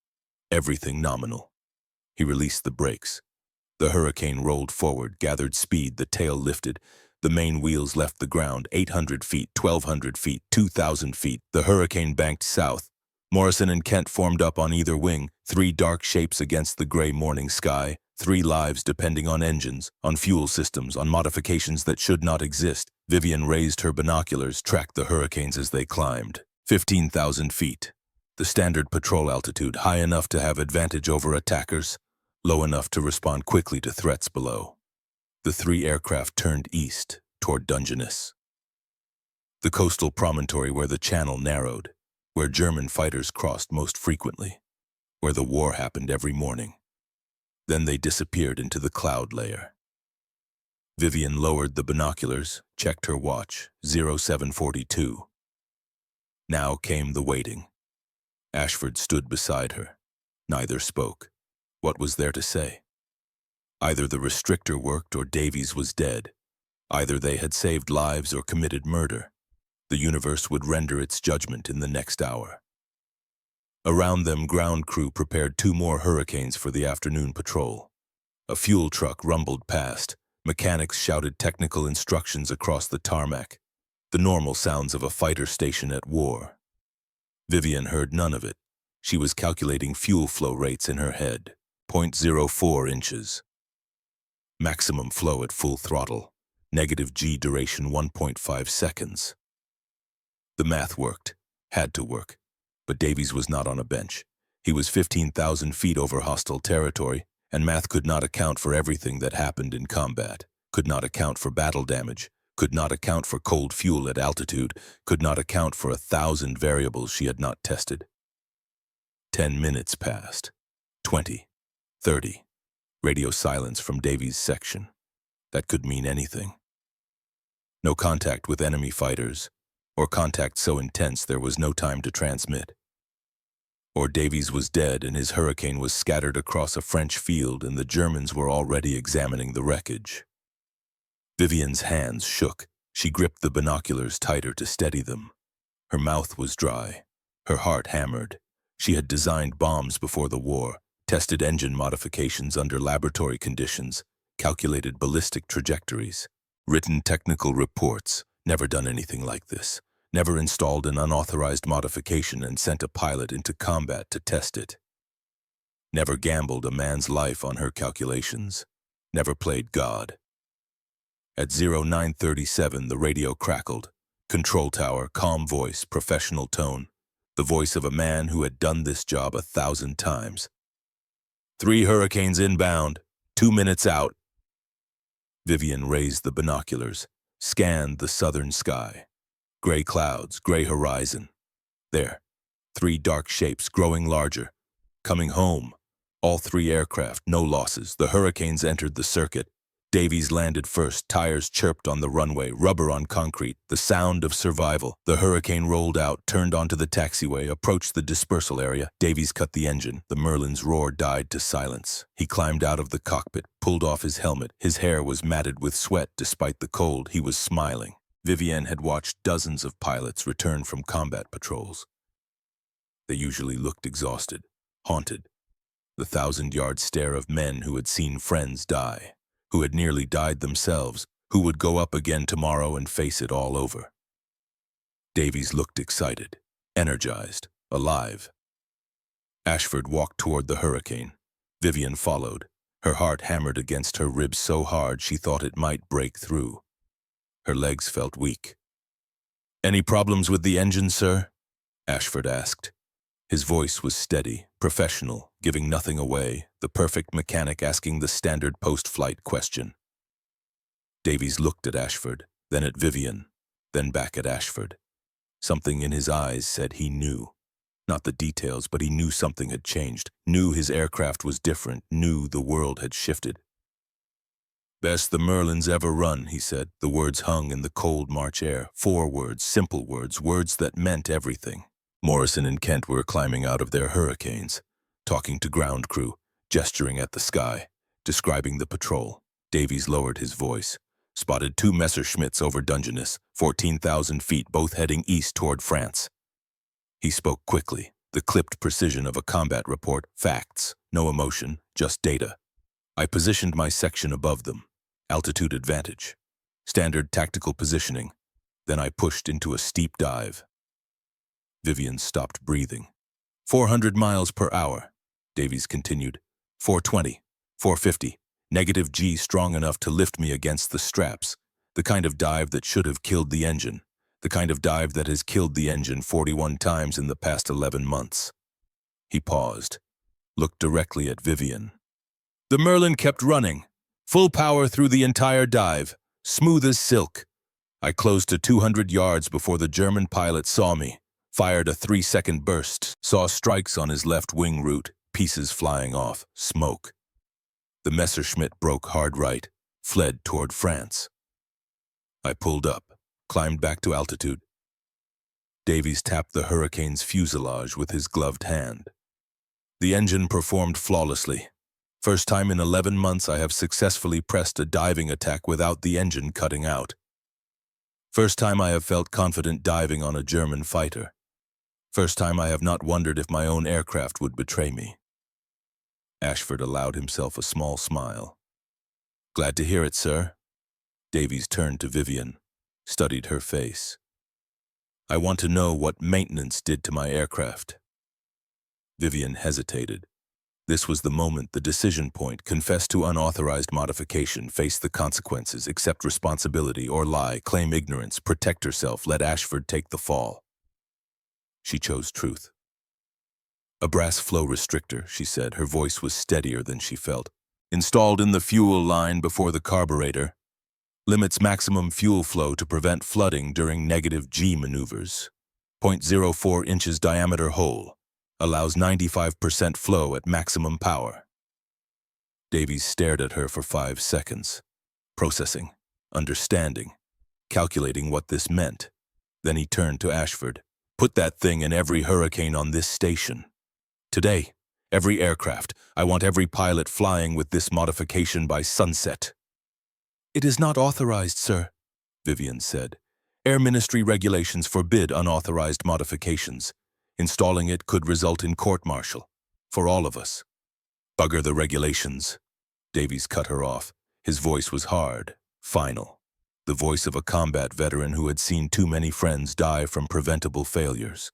S1: everything nominal. He released the brakes. The hurricane rolled forward, gathered speed, the tail lifted. The main wheels left the ground, 800 feet, 1,200 feet, 2,000 feet. The hurricane banked south. Morrison and Kent formed up on either wing, 3 dark shapes against the gray morning sky. 3 lives depending on engines, on fuel systems, on modifications that should not exist. Vivian raised her binoculars, tracked the hurricanes as they climbed. 15,000 feet. The standard patrol altitude, high enough to have advantage over attackers, low enough to respond quickly to threats below. The 3 aircraft turned east, toward Dungeness, the coastal promontory where the channel narrowed, where German fighters crossed most frequently, where the war happened every morning. Then they disappeared into the cloud layer. Vivian lowered the binoculars, checked her watch, 0742. Now came the waiting. Ashford stood beside her. Neither spoke. What was there to say? Either the restrictor worked or Davies was dead. Either they had saved lives or committed murder. The universe would render its judgment in the next hour. Around them, ground crew prepared 2 more Hurricanes for the afternoon patrol. A fuel truck rumbled past. Mechanics shouted technical instructions across the tarmac, the normal sounds of a fighter station at war. Vivian heard none of it. She was calculating fuel flow rates in her head, 0.04 inches. Maximum flow at full throttle, negative G duration 1.5 seconds. The math worked, had to work, but Davies was not on a bench. He was 15,000 feet over hostile territory, and math could not account for everything that happened in combat, could not account for battle damage, could not account for cold fuel at altitude, could not account for 1,000 variables she had not tested. 10 minutes passed. 20. 30. Radio silence from Davies' section. That could mean anything. No contact with enemy fighters, or contact so intense there was no time to transmit. Or Davies was dead and his Hurricane was scattered across a French field and the Germans were already examining the wreckage. Vivian's hands shook. She gripped the binoculars tighter to steady them. Her mouth was dry. Her heart hammered. She had designed bombs before the war, tested engine modifications under laboratory conditions, calculated ballistic trajectories, written technical reports, never done anything like this. Never installed an unauthorized modification and sent a pilot into combat to test it. Never gambled a man's life on her calculations. Never played God. At 0937, the radio crackled. Control tower, calm voice, professional tone. The voice of a man who had done this job 1,000 times. 3 Hurricanes inbound, 2 minutes out. Vivian raised the binoculars, scanned the southern sky. Gray clouds, gray horizon. There, 3 dark shapes growing larger. Coming home. All 3 aircraft, no losses. The Hurricanes entered the circuit. Davies landed first. Tires chirped on the runway, rubber on concrete. The sound of survival. The Hurricane rolled out, turned onto the taxiway, approached the dispersal area. Davies cut the engine. The Merlin's roar died to silence. He climbed out of the cockpit, pulled off his helmet. His hair was matted with sweat despite the cold. He was smiling. Vivian had watched dozens of pilots return from combat patrols. They usually looked exhausted, haunted. The 1,000-yard stare of men who had seen friends die, who had nearly died themselves, who would go up again tomorrow and face it all over. Davies looked excited, energized, alive. Ashford walked toward the Hurricane. Vivian followed. Her heart hammered against her ribs so hard she thought it might break through. Her legs felt weak. "Any problems with the engine, sir?" Ashford asked. His voice was steady, professional, giving nothing away, the perfect mechanic asking the standard post-flight question. Davies looked at Ashford, then at Vivian, then back at Ashford. Something in his eyes said he knew. Not the details, but he knew something had changed, knew his aircraft was different, knew the world had shifted. "Best the Merlin's ever run," he said. The words hung in the cold March air. 4 words, simple words, words that meant everything. Morrison and Kent were climbing out of their Hurricanes, talking to ground crew, gesturing at the sky, describing the patrol. Davies lowered his voice. "Spotted 2 Messerschmitts over Dungeness, 14,000 feet, both heading east toward France." He spoke quickly, the clipped precision of a combat report, facts, no emotion, just data. I positioned my section above them. Altitude advantage. Standard tactical positioning. Then I pushed into a steep dive. Vivian stopped breathing. 400 miles per hour, Davies continued. 420, 450. Negative G strong enough to lift me against the straps. The kind of dive that should have killed the engine. The kind of dive that has killed the engine 41 times in the past 11 months. He paused, looked directly at Vivian. The Merlin kept running, full power through the entire dive, smooth as silk. I closed to 200 yards before the German pilot saw me, fired a 3-second burst, saw strikes on his left wing root, pieces flying off, smoke. The Messerschmitt broke hard right, fled toward France. I pulled up, climbed back to altitude. Davies tapped the Hurricane's fuselage with his gloved hand. The engine performed flawlessly. First time in 11 months I have successfully pressed a diving attack without the engine cutting out. First time I have felt confident diving on a German fighter. First time I have not wondered if my own aircraft would betray me. Ashford allowed himself a small smile. Glad to hear it, sir. Davies turned to Vivian, studied her face. I want to know what maintenance did to my aircraft. Vivian hesitated. This was the moment, the decision point, confess to unauthorized modification, face the consequences, accept responsibility, or lie, claim ignorance, protect herself, let Ashford take the fall. She chose truth. A brass flow restrictor, she said. Her voice was steadier than she felt. Installed in the fuel line before the carburetor. Limits maximum fuel flow to prevent flooding during negative G maneuvers. 0.04 inches diameter hole. Allows 95% flow at maximum power. Davies stared at her for 5 seconds, processing, understanding, calculating what this meant. Then he turned to Ashford. Put that thing in every Hurricane on this station. Today, every aircraft. I want every pilot flying with this modification by sunset. It is not authorized, sir, Vivian said. Air Ministry regulations forbid unauthorized modifications. Installing it could result in court-martial. For all of us. Bugger the regulations. Davies cut her off. His voice was hard, final. The voice of a combat veteran who had seen too many friends die from preventable failures.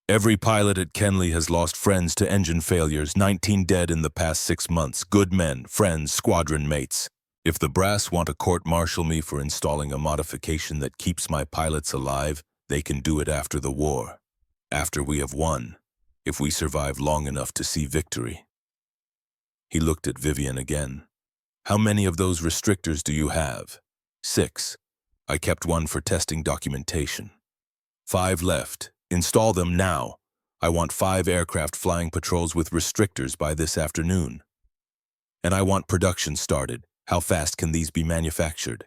S1: Every pilot at Kenley has lost friends to engine failures, 19 dead in the past 6 months. Good men, friends, squadron mates. If the brass want to court-martial me for installing a modification that keeps my pilots alive, they can do it after the war. After we have won, if we survive long enough to see victory. He looked at Vivian again. How many of those restrictors do you have? 6. I kept one for testing documentation. 5 left. Install them now. I want 5 aircraft flying patrols with restrictors by this afternoon. And I want production started. How fast can these be manufactured?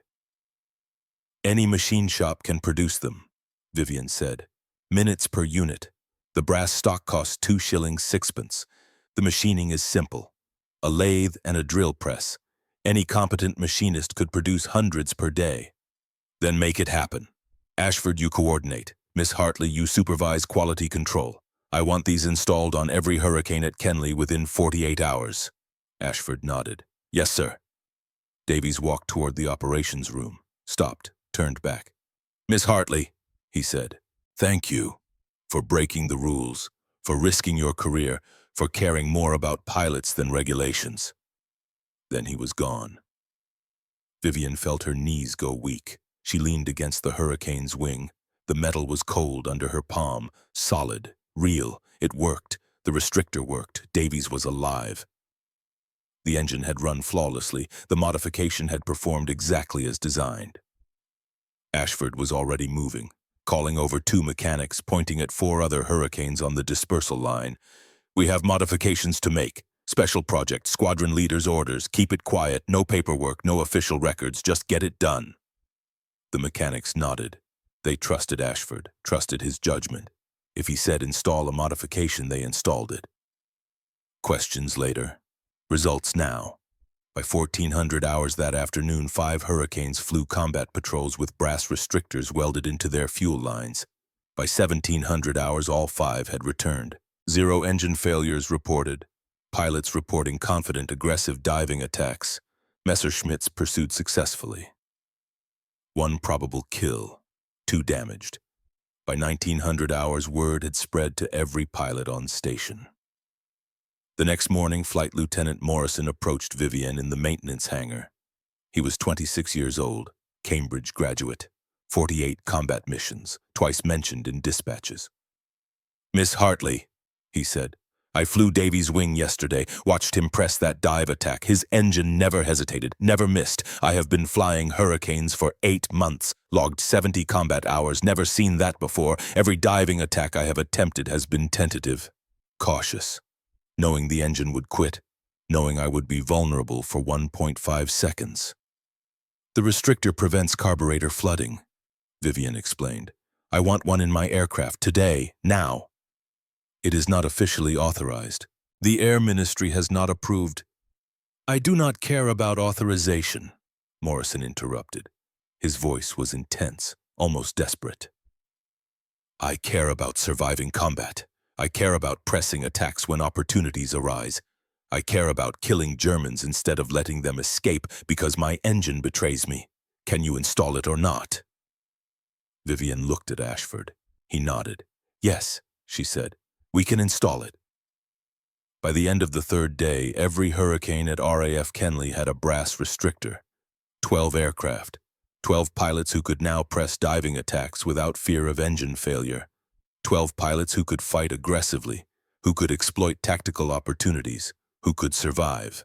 S1: Any machine shop can produce them, Vivian said. Minutes per unit. The brass stock costs 2 shillings 6pence. The machining is simple. A lathe and a drill press. Any competent machinist could produce hundreds per day. Then make it happen. Ashford, you coordinate. Miss Hartley, you supervise quality control. I want these installed on every Hurricane at Kenley within 48 hours. Ashford nodded. Yes, sir. Davies walked toward the operations room, stopped, turned back. Miss Hartley, he said. Thank you for breaking the rules, for risking your career, for caring more about pilots than regulations. Then he was gone. Vivian felt her knees go weak. She leaned against the Hurricane's wing. The metal was cold under her palm, solid, real. It worked. The restrictor worked. Davies was alive. The engine had run flawlessly. The modification had performed exactly as designed. Ashford was already moving. Calling over 2 mechanics, pointing at 4 other Hurricanes on the dispersal line. We have modifications to make. Special project, squadron leader's orders. Keep it quiet, no paperwork, no official records, just get it done. The mechanics nodded. They trusted Ashford, trusted his judgment. If he said install a modification, they installed it. Questions later. Results now. By 1400 hours that afternoon, 5 Hurricanes flew combat patrols with brass restrictors welded into their fuel lines. By 1700 hours, all 5 had returned. 0 engine failures reported. Pilots reporting confident, aggressive diving attacks. Messerschmitts pursued successfully. 1 probable kill. 2 damaged. By 1900 hours, word had spread to every pilot on station. The next morning, Flight Lieutenant Morrison approached Vivian in the maintenance hangar. He was 26 years old, Cambridge graduate, 48 combat missions, twice mentioned in dispatches. "Miss Hartley," he said, "I flew Davies' wing yesterday, watched him press that dive attack. His engine never hesitated, never missed. I have been flying Hurricanes for 8 months, logged 70 combat hours, never seen that before. Every diving attack I have attempted has been tentative, cautious, knowing the engine would quit, knowing I would be vulnerable for 1.5 seconds. The restrictor prevents carburetor flooding," Vivian explained. "I want one in my aircraft today, now." "It is not officially authorized. The Air Ministry has not approved." "I do not care about authorization," Morrison interrupted. His voice was intense, almost desperate. "I care about surviving combat. I care about pressing attacks when opportunities arise. I care about killing Germans instead of letting them escape because my engine betrays me. Can you install it or not?" Vivian looked at Ashford. He nodded. "Yes," she said. "We can install it." By the end of the 3rd day, every Hurricane at RAF Kenley had a brass restrictor. 12 aircraft, 12 pilots who could now press diving attacks without fear of engine failure. 12 pilots who could fight aggressively, who could exploit tactical opportunities, who could survive.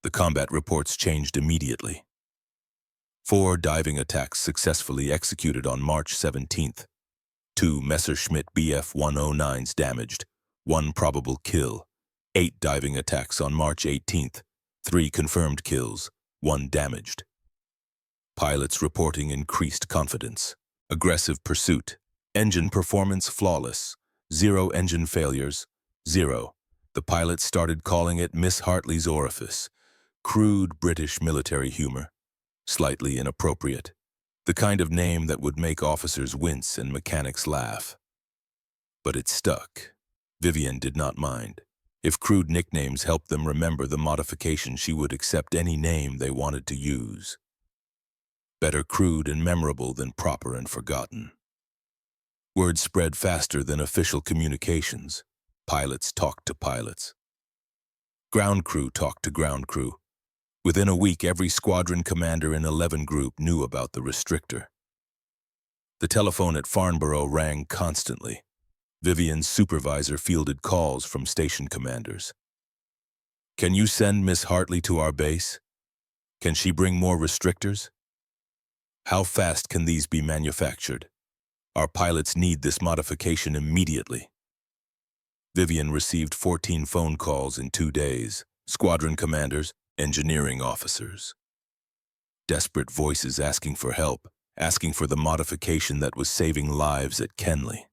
S1: The combat reports changed immediately. 4 diving attacks successfully executed on March 17th. 2 Messerschmitt Bf-109s damaged, 1 probable kill. 8 diving attacks on March 18th, 3 confirmed kills, 1 damaged. Pilots reporting increased confidence. Aggressive pursuit. Engine performance flawless. 0 engine failures. 0. The pilots started calling it Miss Hartley's orifice. Crude British military humor. Slightly inappropriate. The kind of name that would make officers wince and mechanics laugh. But it stuck. Vivian did not mind. If crude nicknames helped them remember the modification, she would accept any name they wanted to use. Better crude and memorable than proper and forgotten. Word spread faster than official communications. Pilots talked to pilots. Ground crew talked to ground crew. Within a week, every squadron commander in 11 Group knew about the restrictor. The telephone at Farnborough rang constantly. Vivian's supervisor fielded calls from station commanders. "Can you send Miss Hartley to our base? Can she bring more restrictors? How fast can these be manufactured? Our pilots need this modification immediately." Vivian received 14 phone calls in 2 days. Squadron commanders, engineering officers. Desperate voices asking for help, asking for the modification that was saving lives at Kenley.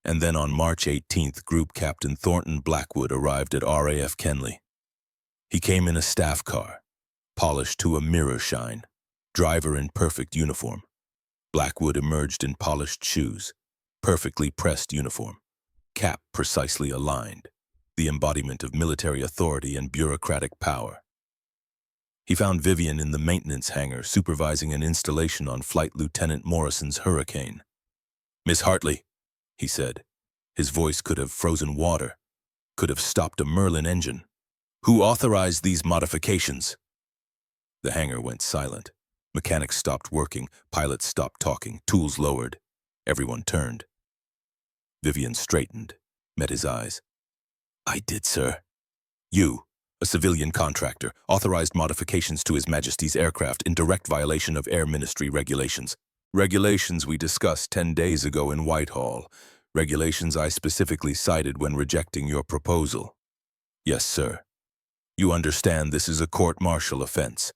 S1: And then on March 18th, Group Captain Thornton Blackwood arrived at RAF Kenley. He came in a staff car, polished to a mirror shine, driver in perfect uniform. Blackwood emerged in polished shoes, perfectly pressed uniform, cap precisely aligned, the embodiment of military authority and bureaucratic power. He found Vivian in the maintenance hangar supervising an installation on Flight Lieutenant Morrison's Hurricane. "Miss Hartley," he said. His voice could have frozen water, could have stopped a Merlin engine. "Who authorized these modifications?" The hangar went silent. Mechanics stopped working, pilots stopped talking, tools lowered. Everyone turned. Vivian straightened, met his eyes. "I did, sir." "You, a civilian contractor, authorized modifications to His Majesty's aircraft in direct violation of Air Ministry regulations. Regulations we discussed 10 days ago in Whitehall. Regulations I specifically cited when rejecting your proposal." "Yes, sir." "You understand this is a court-martial offense.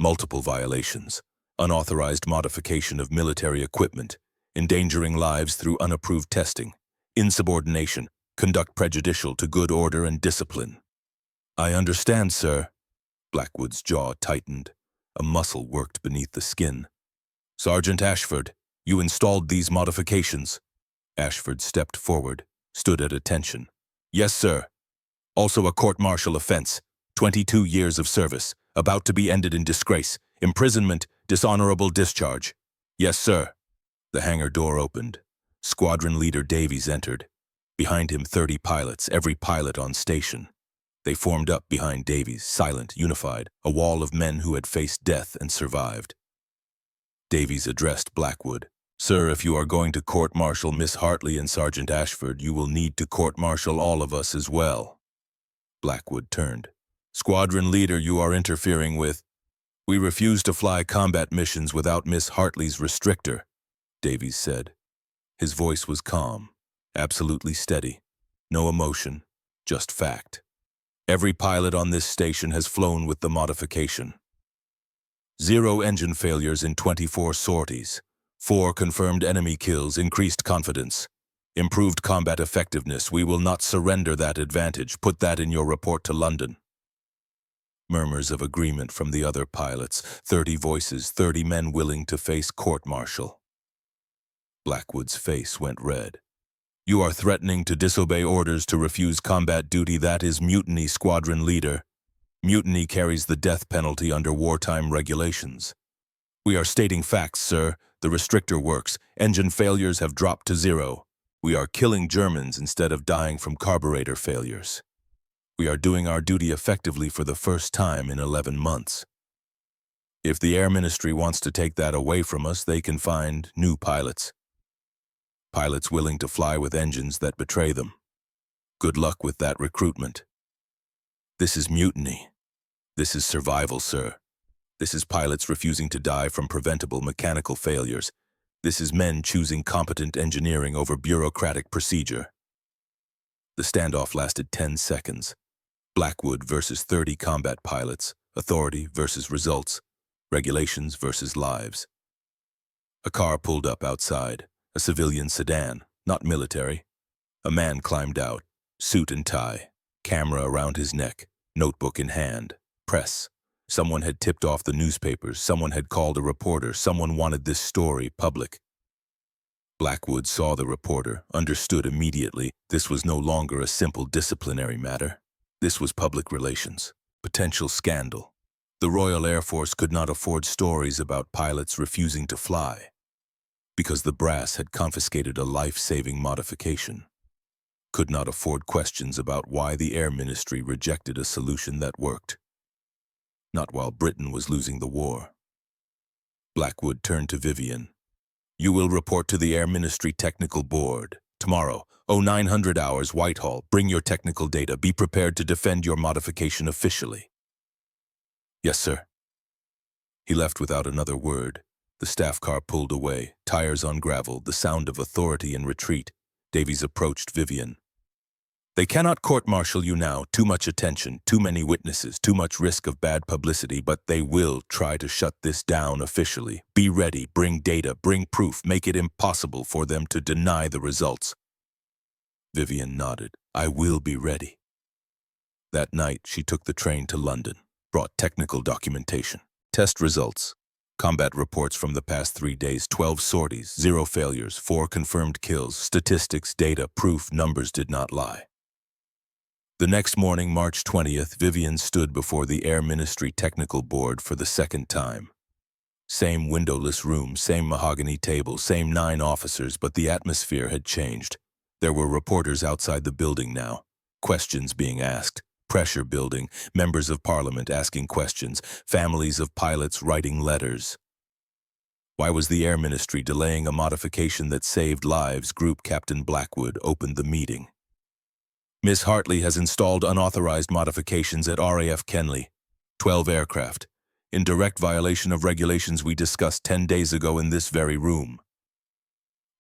S1: Multiple violations, unauthorized modification of military equipment, endangering lives through unapproved testing, insubordination, conduct prejudicial to good order and discipline." "I understand, sir." Blackwood's jaw tightened. A muscle worked beneath the skin. "Sergeant Ashford, you installed these modifications." Ashford stepped forward, stood at attention. "Yes, sir. Also a court-martial offense, 22 years of service, about to be ended in disgrace, imprisonment, dishonorable discharge." "Yes, sir." The hangar door opened. Squadron Leader Davies entered. Behind him 30 pilots, every pilot on station. They formed up behind Davies, silent, unified, a wall of men who had faced death and survived. Davies addressed Blackwood. Sir, if you are going to court-martial Miss Hartley and Sergeant Ashford, you will need to court-martial all of us as well. Blackwood turned. Squadron leader, you are interfering with... We refuse to fly combat missions without Miss Hartley's restrictor, Davies said. His voice was calm, absolutely steady. No emotion, just fact. Every pilot on this station has flown with the modification. 0 engine failures in 24 sorties. 4 confirmed enemy kills, increased confidence. Improved combat effectiveness. We will not surrender that advantage. Put that in your report to London. Murmurs of agreement from the other pilots. 30 voices, 30 men willing to face court-martial. Blackwood's face went red. You are threatening to disobey orders to refuse combat duty. That is mutiny, squadron leader. Mutiny carries the death penalty under wartime regulations. We are stating facts, sir. The restrictor works. Engine failures have dropped to 0. We are killing Germans instead of dying from carburetor failures. We are doing our duty effectively for the first time in 11 months. If the Air Ministry wants to take that away from us, they can find new pilots. Pilots willing to fly with engines that betray them. Good luck with that recruitment. This is mutiny. This is survival, sir. This is pilots refusing to die from preventable mechanical failures. This is men choosing competent engineering over bureaucratic procedure. The standoff lasted 10 seconds. Blackwood versus 30 combat pilots, authority versus results, regulations versus lives. A car pulled up outside, a civilian sedan, not military. A man climbed out, suit and tie, camera around his neck, notebook in hand, press. Someone had tipped off the newspapers, someone had called a reporter, someone wanted this story public. Blackwood saw the reporter, understood immediately this was no longer a simple disciplinary matter. This was public relations, potential scandal. The Royal Air Force could not afford stories about pilots refusing to fly, because the brass had confiscated a life-saving modification. Could not afford questions about why the Air Ministry rejected a solution that worked. Not while Britain was losing the war. Blackwood turned to Vivian. You will report to the Air Ministry Technical Board. Tomorrow, 0900 hours, Whitehall. Bring your technical data. Be prepared to defend your modification officially. Yes, sir. He left without another word. The staff car pulled away, tires on gravel, the sound of authority in retreat. Davies approached Vivian. They cannot court-martial you now. Too much attention, too many witnesses, too much risk of bad publicity, but they will try to shut this down officially. Be ready, bring data, bring proof, make it impossible for them to deny the results. Vivian nodded. I will be ready. That night, she took the train to London, brought technical documentation, test results, combat reports from the past 3 days, 12 sorties, 0 failures, 4 confirmed kills, statistics, data, proof, numbers did not lie. The next morning, March 20th, Vivian stood before the Air Ministry Technical Board for the second time. Same windowless room, same mahogany table, same 9 officers, but the atmosphere had changed. There were reporters outside the building now, questions being asked, pressure building, members of Parliament asking questions, families of pilots writing letters. Why was the Air Ministry delaying a modification that saved lives? Group Captain Blackwood opened the meeting. Miss Hartley has installed unauthorized modifications at RAF Kenley, 12 aircraft, in direct violation of regulations we discussed 10 days ago in this very room.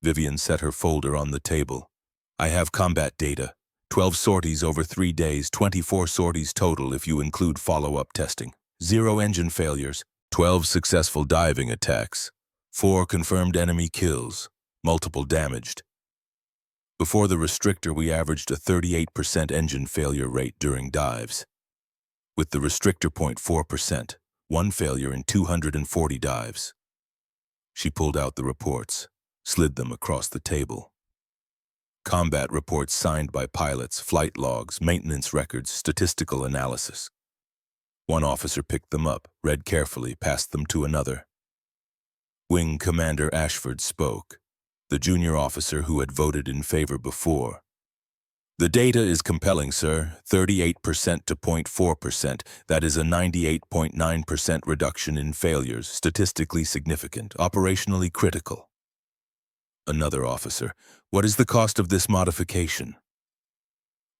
S1: Vivian set her folder on the table. I have combat data. 12 sorties over 3 days, 24 sorties total if you include follow-up testing. 0 engine failures, 12 successful diving attacks, 4 confirmed enemy kills, multiple damaged. Before the restrictor, we averaged a 38% engine failure rate during dives. With the restrictor point, 4%, 1 failure in 240 dives. She pulled out the reports, slid them across the table. Combat reports signed by pilots, flight logs, maintenance records, statistical analysis. One officer picked them up, read carefully, passed them to another. Wing Commander Ashford spoke, the junior officer who had voted in favor before. The data is compelling, sir. 38% to 0.4%. That is a 98.9% reduction in failures, statistically significant, operationally critical. Another officer. What is the cost of this modification?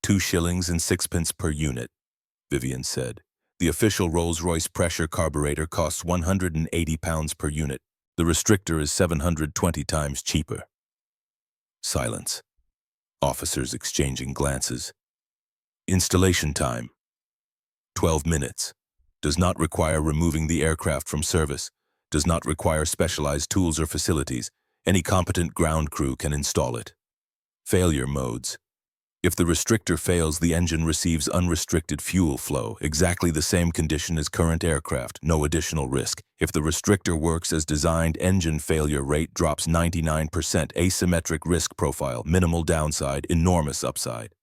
S1: 2 shillings and 6 pence per unit, Vivian said. The official Rolls-Royce pressure carburetor costs £180 per unit. The restrictor is 720 times cheaper. Silence. Officers exchanging glances. Installation time. 12 minutes. Does not require removing the aircraft from service. Does not require specialized tools or facilities. Any competent ground crew can install it. Failure modes. If the restrictor fails, the engine receives unrestricted fuel flow, exactly the same condition as current aircraft, no additional risk. If the restrictor works as designed, engine failure rate drops 99%, asymmetric risk profile, minimal downside, enormous upside.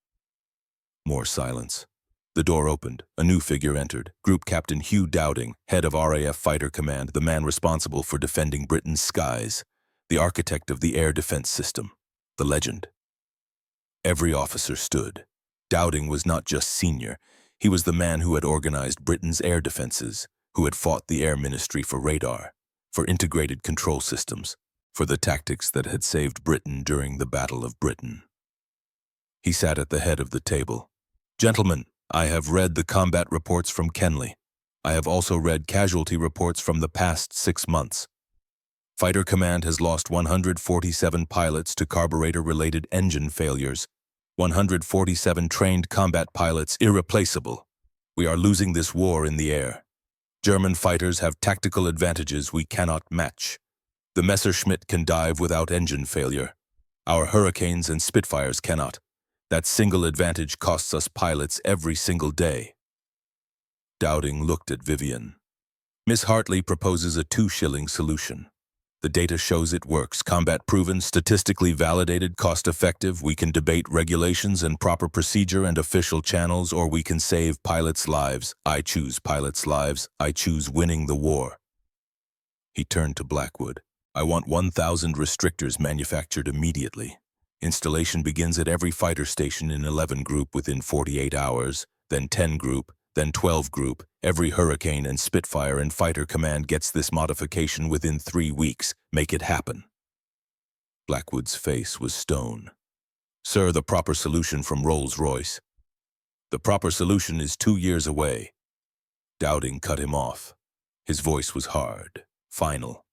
S1: More silence. The door opened. A new figure entered. Group Captain Hugh Dowding, head of RAF Fighter Command, the man responsible for defending Britain's skies, the architect of the air defense system, the legend. Every officer stood. Dowding was not just senior. He was the man who had organized Britain's air defenses, who had fought the Air Ministry for radar, for integrated control systems, for the tactics that had saved Britain during the Battle of Britain. He sat at the head of the table. Gentlemen, I have read the combat reports from Kenley. I have also read casualty reports from the past 6 months. Fighter Command has lost 147 pilots to carburetor-related engine failures. 147 trained combat pilots irreplaceable. We are losing this war in the air. German fighters have tactical advantages we cannot match. The Messerschmitt can dive without engine failure. Our Hurricanes and Spitfires cannot. That single advantage costs us pilots every single day. Dowding looked at Vivian. Miss Hartley proposes a 2-shilling solution. The data shows it works. Combat-proven, statistically validated, cost-effective. We can debate regulations and proper procedure and official channels, or we can save pilots' lives. I choose pilots' lives. I choose winning the war. He turned to Blackwood. I want 1,000 restrictors manufactured immediately. Installation begins at every fighter station in 11 Group within 48 hours, then 10 Group, then 12 Group. Every Hurricane and Spitfire and Fighter Command gets this modification within 3 weeks. Make it happen. Blackwood's face was stone. Sir, the proper solution from Rolls-Royce. The proper solution is 2 years away. Dowding cut him off. His voice was hard, final.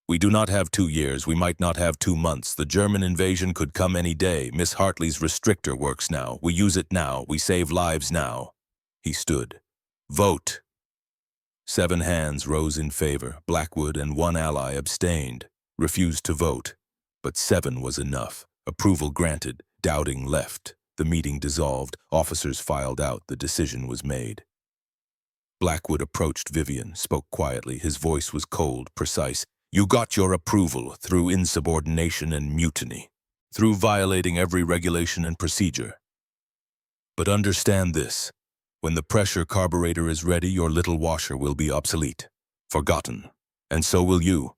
S1: We do not have 2 years. We might not have 2 months. The German invasion could come any day. Miss Hartley's restrictor works now. We use it now. We save lives now. He stood. Vote. 7 hands rose in favor. Blackwood and 1 ally abstained, refused to vote. But 7 was enough. Approval granted. Dowding left. The meeting dissolved. Officers filed out. The decision was made. Blackwood approached Vivian, spoke quietly. His voice was cold, precise. You got your approval through insubordination and mutiny, through violating every regulation and procedure. But understand this. When the pressure carburetor is ready, your little washer will be obsolete, forgotten, and so will you.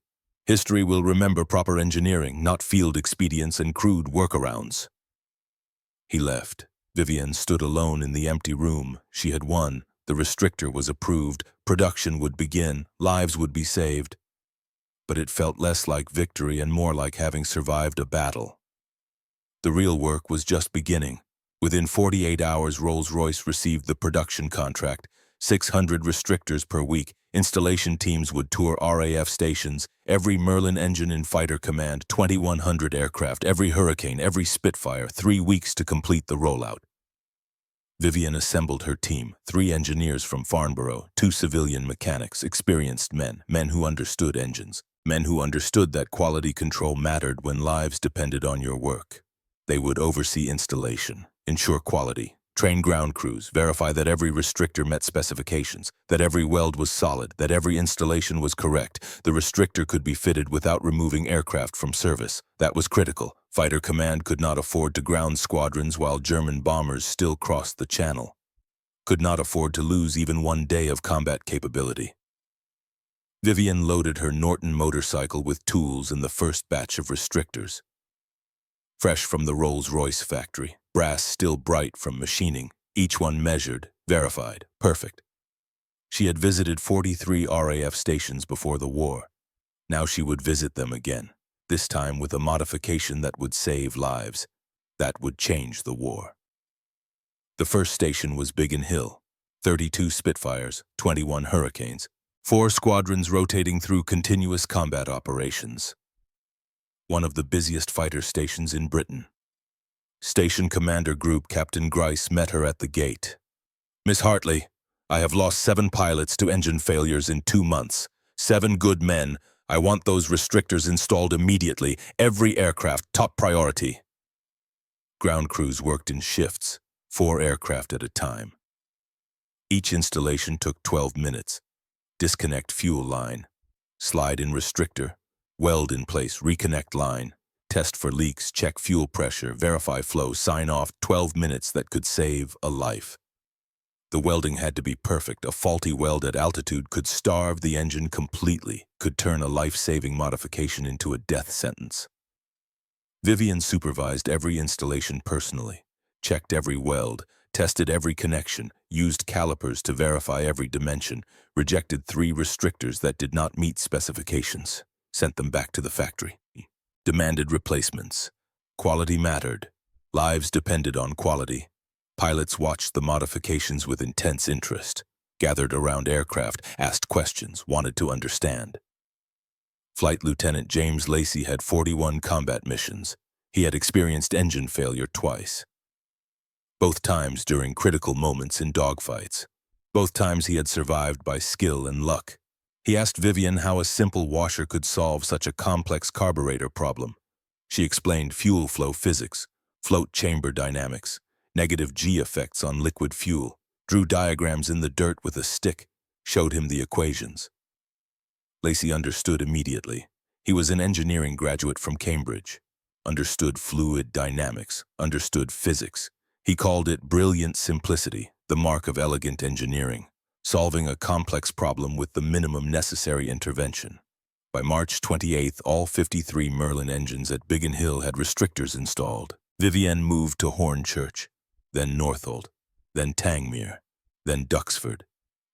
S1: History will remember proper engineering, not field expedients and crude workarounds. He left. Vivian stood alone in the empty room. She had won. The restrictor was approved. Production would begin. Lives would be saved. But it felt less like victory and more like having survived a battle. The real work was just beginning. Within 48 hours, Rolls-Royce received the production contract. 600 restrictors per week. Installation teams would tour RAF stations. Every Merlin engine in Fighter Command. 2,100 aircraft. Every Hurricane. Every Spitfire. 3 weeks to complete the rollout. Vivian assembled her team. 3 engineers from Farnborough. 2 civilian mechanics. Experienced men. Men who understood engines. Men who understood that quality control mattered when lives depended on your work. They would oversee installation, ensure quality, train ground crews, verify that every restrictor met specifications, that every weld was solid, that every installation was correct. The restrictor could be fitted without removing aircraft from service. That was critical. Fighter Command could not afford to ground squadrons while German bombers still crossed the Channel. Could not afford to lose even 1 day of combat capability. Vivian loaded her Norton motorcycle with tools and the first batch of restrictors. fresh from the Rolls-Royce factory, brass still bright from machining, each one measured, verified, perfect. She had visited 43 RAF stations before the war. Now she would visit them again, this time with a modification that would save lives, that would change the war. The first station was Biggin Hill, 32 Spitfires, 21 Hurricanes, 4 squadrons rotating through continuous combat operations. One of the busiest fighter stations in Britain. Station Commander Group Captain Grice met her at the gate. "Miss Hartley, I have lost 7 pilots to engine failures in 2 months. 7 good men. I want those restrictors installed immediately. Every aircraft, top priority." Ground crews worked in shifts, 4 aircraft at a time. Each installation took 12 minutes. Disconnect fuel line, slide in restrictor, weld in place, reconnect line, test for leaks, check fuel pressure, verify flow, sign off. 12 minutes that could save a life. The welding had to be perfect. A faulty weld at altitude could starve the engine completely, could turn a life-saving modification into a death sentence. Vivian supervised every installation personally, checked every weld, tested every connection, used calipers to verify every dimension, rejected 3 restrictors that did not meet specifications, sent them back to the factory. Demanded replacements. Quality mattered. Lives depended on quality. Pilots watched the modifications with intense interest, gathered around aircraft, asked questions, wanted to understand. Flight Lieutenant James Lacey had 41 combat missions. He had experienced engine failure twice. Both times during critical moments in dogfights. Both times he had survived by skill and luck. He asked Vivian how a simple washer could solve such a complex carburetor problem. She explained fuel flow physics, float chamber dynamics, negative G effects on liquid fuel, drew diagrams in the dirt with a stick, showed him the equations. Lacey understood immediately. He was an engineering graduate from Cambridge, understood fluid dynamics, understood physics. He called it brilliant simplicity, the mark of elegant engineering, solving a complex problem with the minimum necessary intervention. By March 28th, all 53 Merlin engines at Biggin Hill had restrictors installed. Vivian moved to Hornchurch, then Northolt, then Tangmere, then Duxford.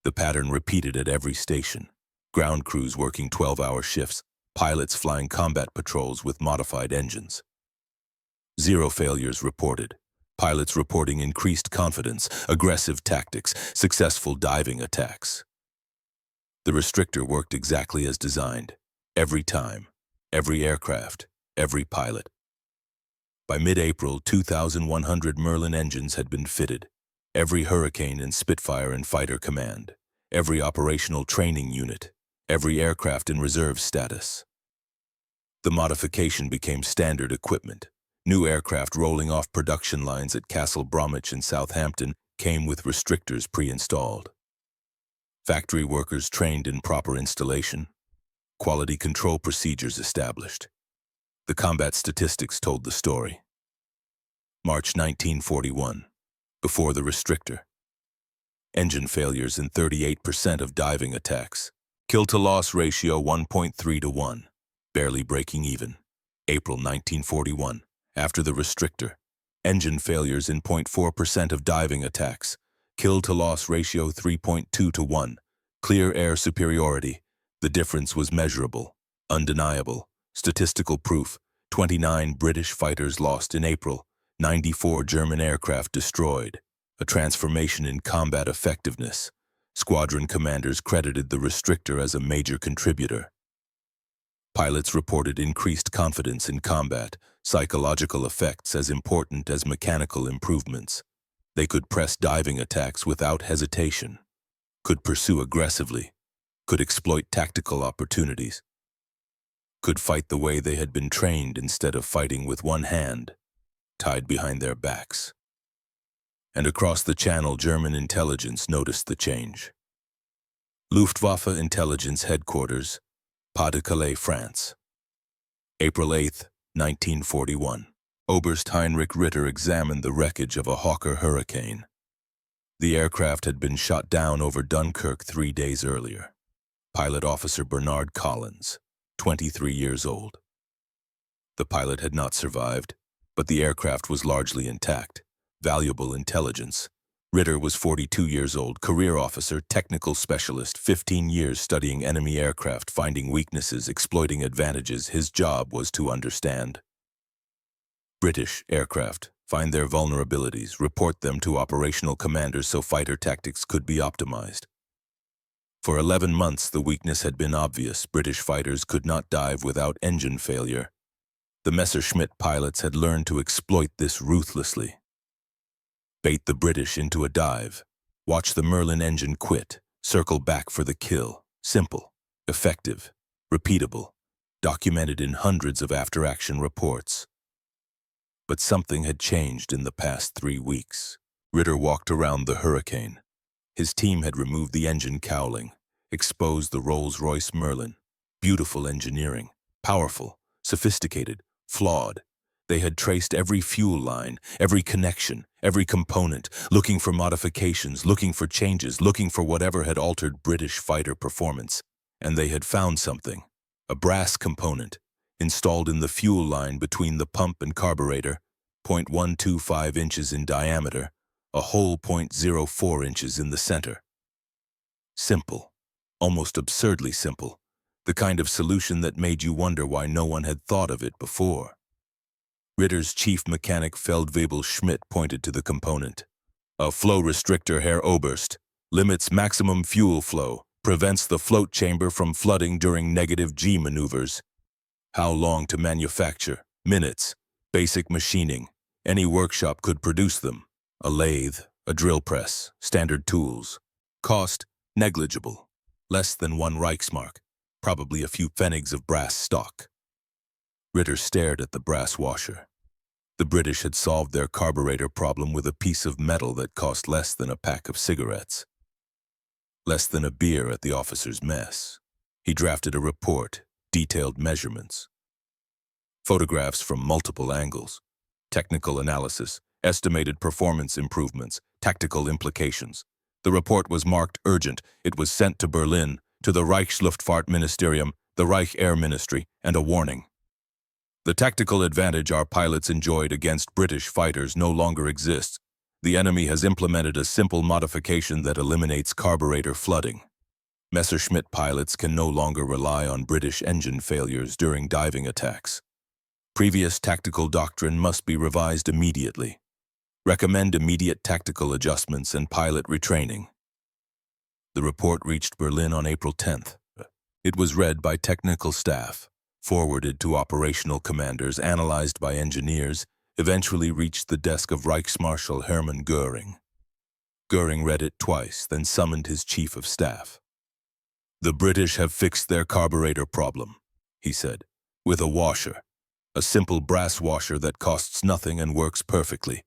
S1: The pattern repeated at every station. Ground crews working 12-hour shifts, pilots flying combat patrols with modified engines. 0 failures reported. Pilots reporting increased confidence, aggressive tactics, successful diving attacks. The restrictor worked exactly as designed, every time, every aircraft, every pilot. By mid-April, 2,100 Merlin engines had been fitted. Every Hurricane and Spitfire in fighter command, every operational training unit, every aircraft in reserve status. The modification became standard equipment. New aircraft rolling off production lines at Castle Bromwich in Southampton came with restrictors pre-installed. Factory workers trained in proper installation. Quality control procedures established. The combat statistics told the story. March 1941, before the restrictor. Engine failures in 38% of diving attacks. Kill-to-loss ratio 1.3 to 1, barely breaking even. April 1941. After the restrictor, engine failures in 0.4% of diving attacks, kill-to-loss ratio 3.2 to 1, clear air superiority. The difference was measurable, undeniable, statistical proof. 29 British fighters lost in April, 94 German aircraft destroyed, a transformation in combat effectiveness. Squadron commanders credited the restrictor as a major contributor. Pilots reported increased confidence in combat, psychological effects as important as mechanical improvements. They could press diving attacks without hesitation, could pursue aggressively, could exploit tactical opportunities, could fight the way they had been trained instead of fighting with one hand, tied behind their backs. And across the channel, German intelligence noticed the change. Luftwaffe Intelligence Headquarters, Pas-de-Calais, France. April 8, 1941. Oberst Heinrich Ritter examined the wreckage of a Hawker Hurricane. The aircraft had been shot down over Dunkirk 3 days earlier. Pilot Officer Bernard Collins, 23 years old. The pilot had not survived, but the aircraft was largely intact. Valuable intelligence. Ritter was 42 years old, career officer, technical specialist, 15 years studying enemy aircraft, finding weaknesses, exploiting advantages. His job was to understand British aircraft, find their vulnerabilities, report them to operational commanders so fighter tactics could be optimized. For 11 months, the weakness had been obvious. British fighters could not dive without engine failure. The Messerschmitt pilots had learned to exploit this ruthlessly. Bait the British into a dive. Watch the Merlin engine quit. Circle back for the kill. Simple, effective, repeatable, documented in hundreds of after-action reports. But something had changed in the past 3 weeks. Ritter walked around the Hurricane. His team had removed the engine cowling, exposed the Rolls-Royce Merlin. Beautiful engineering, powerful, sophisticated, flawed. They had traced every fuel line, every connection, every component, looking for modifications, looking for changes, looking for whatever had altered British fighter performance. And they had found something, a brass component, installed in the fuel line between the pump and carburetor, 0.125 inches in diameter, a hole 0.04 inches in the center. Simple, almost absurdly simple, the kind of solution that made you wonder why no one had thought of it before. Ritter's chief mechanic Feldwebel Schmidt pointed to the component. A flow restrictor, Herr Oberst, limits maximum fuel flow, prevents the float chamber from flooding during negative G maneuvers. How long to manufacture? Minutes. Basic machining. Any workshop could produce them. A lathe, a drill press, standard tools. Cost, negligible. Less than 1 Reichsmark, probably a few pfennigs of brass stock. Ritter stared at the brass washer. The British had solved their carburetor problem with a piece of metal that cost less than a pack of cigarettes. Less than a beer at the officers' mess. He drafted a report, detailed measurements. Photographs from multiple angles. Technical analysis, estimated performance improvements, tactical implications. The report was marked urgent. It was sent to Berlin, to the Reichsluftfahrtministerium, the Reich Air Ministry, and a warning. The tactical advantage our pilots enjoyed against British fighters no longer exists. The enemy has implemented a simple modification that eliminates carburetor flooding. Messerschmitt pilots can no longer rely on British engine failures during diving attacks. Previous tactical doctrine must be revised immediately. Recommend immediate tactical adjustments and pilot retraining. The report reached Berlin on April 10th. It was read by technical staff, forwarded to operational commanders, analyzed by engineers, eventually reached the desk of Reichsmarschall Hermann Göring. Göring read it twice, then summoned his chief of staff. The British have fixed their carburetor problem, he said, with a washer. A simple brass washer that costs nothing and works perfectly.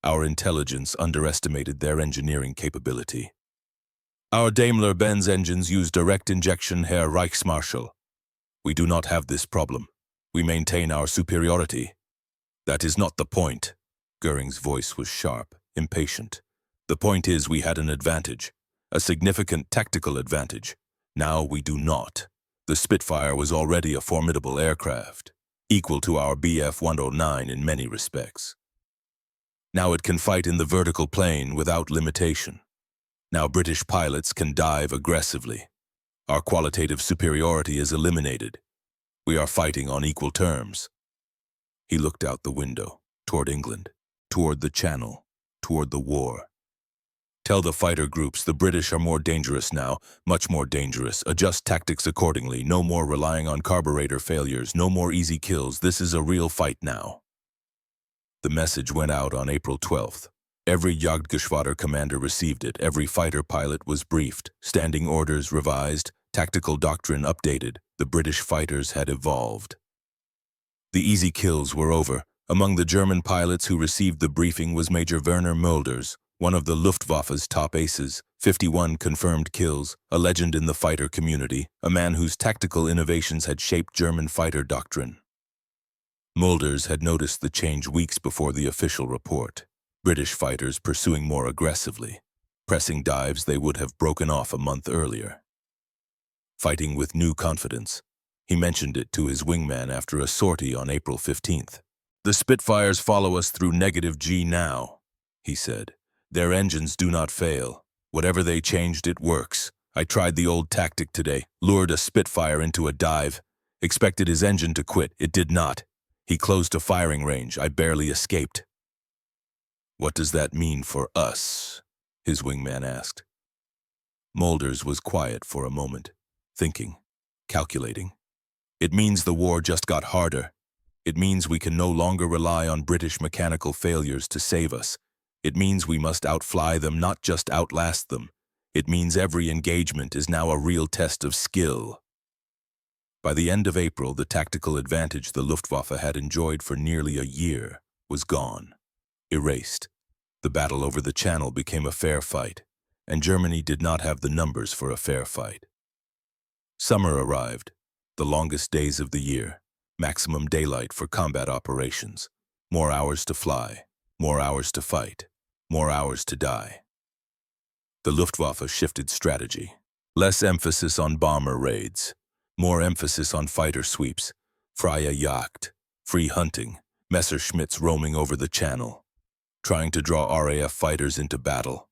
S1: Our intelligence underestimated their engineering capability. Our Daimler-Benz engines use direct injection, Herr Reichsmarschall. We do not have this problem. We maintain our superiority. That is not the point. Göring's voice was sharp, impatient. The point is we had an advantage, a significant tactical advantage. Now we do not. The Spitfire was already a formidable aircraft, equal to our Bf-109 in many respects. Now it can fight in the vertical plane without limitation. Now British pilots can dive aggressively. Our qualitative superiority is eliminated. We are fighting on equal terms. He looked out the window, toward England, toward the Channel, toward the war. Tell the fighter groups the British are more dangerous now, much more dangerous. Adjust tactics accordingly. No more relying on carburetor failures. No more easy kills. This is a real fight now. The message went out on April 12th. Every Jagdgeschwader commander received it. Every fighter pilot was briefed. Standing orders revised. Tactical doctrine updated. The British fighters had evolved. The easy kills were over. Among the German pilots who received the briefing was Major Werner Mölders, one of the Luftwaffe's top aces, 51 confirmed kills, a legend in the fighter community, a man whose tactical innovations had shaped German fighter doctrine. Mölders had noticed the change weeks before the official report. British fighters pursuing more aggressively, pressing dives they would have broken off a month earlier. Fighting with new confidence. He mentioned it to his wingman after a sortie on April 15th. "The Spitfires follow us through -G now," he said. "Their engines do not fail. Whatever they changed, it works. I tried the old tactic today, lured a Spitfire into a dive, expected his engine to quit. It did not. He closed a firing range. I barely escaped." "What does that mean for us?" his wingman asked. Mulders was quiet for a moment, thinking, calculating. "It means the war just got harder. It means we can no longer rely on British mechanical failures to save us. It means we must outfly them, not just outlast them. It means every engagement is now a real test of skill." By the end of April, the tactical advantage the Luftwaffe had enjoyed for nearly a year was gone, erased. The battle over the Channel became a fair fight, and Germany did not have the numbers for a fair fight. Summer arrived, the longest days of the year, maximum daylight for combat operations, more hours to fly, more hours to fight, more hours to die. The Luftwaffe shifted strategy. Less emphasis on bomber raids, more emphasis on fighter sweeps, freie Jagd, free hunting, Messerschmitts roaming over the Channel, trying to draw RAF fighters into battle,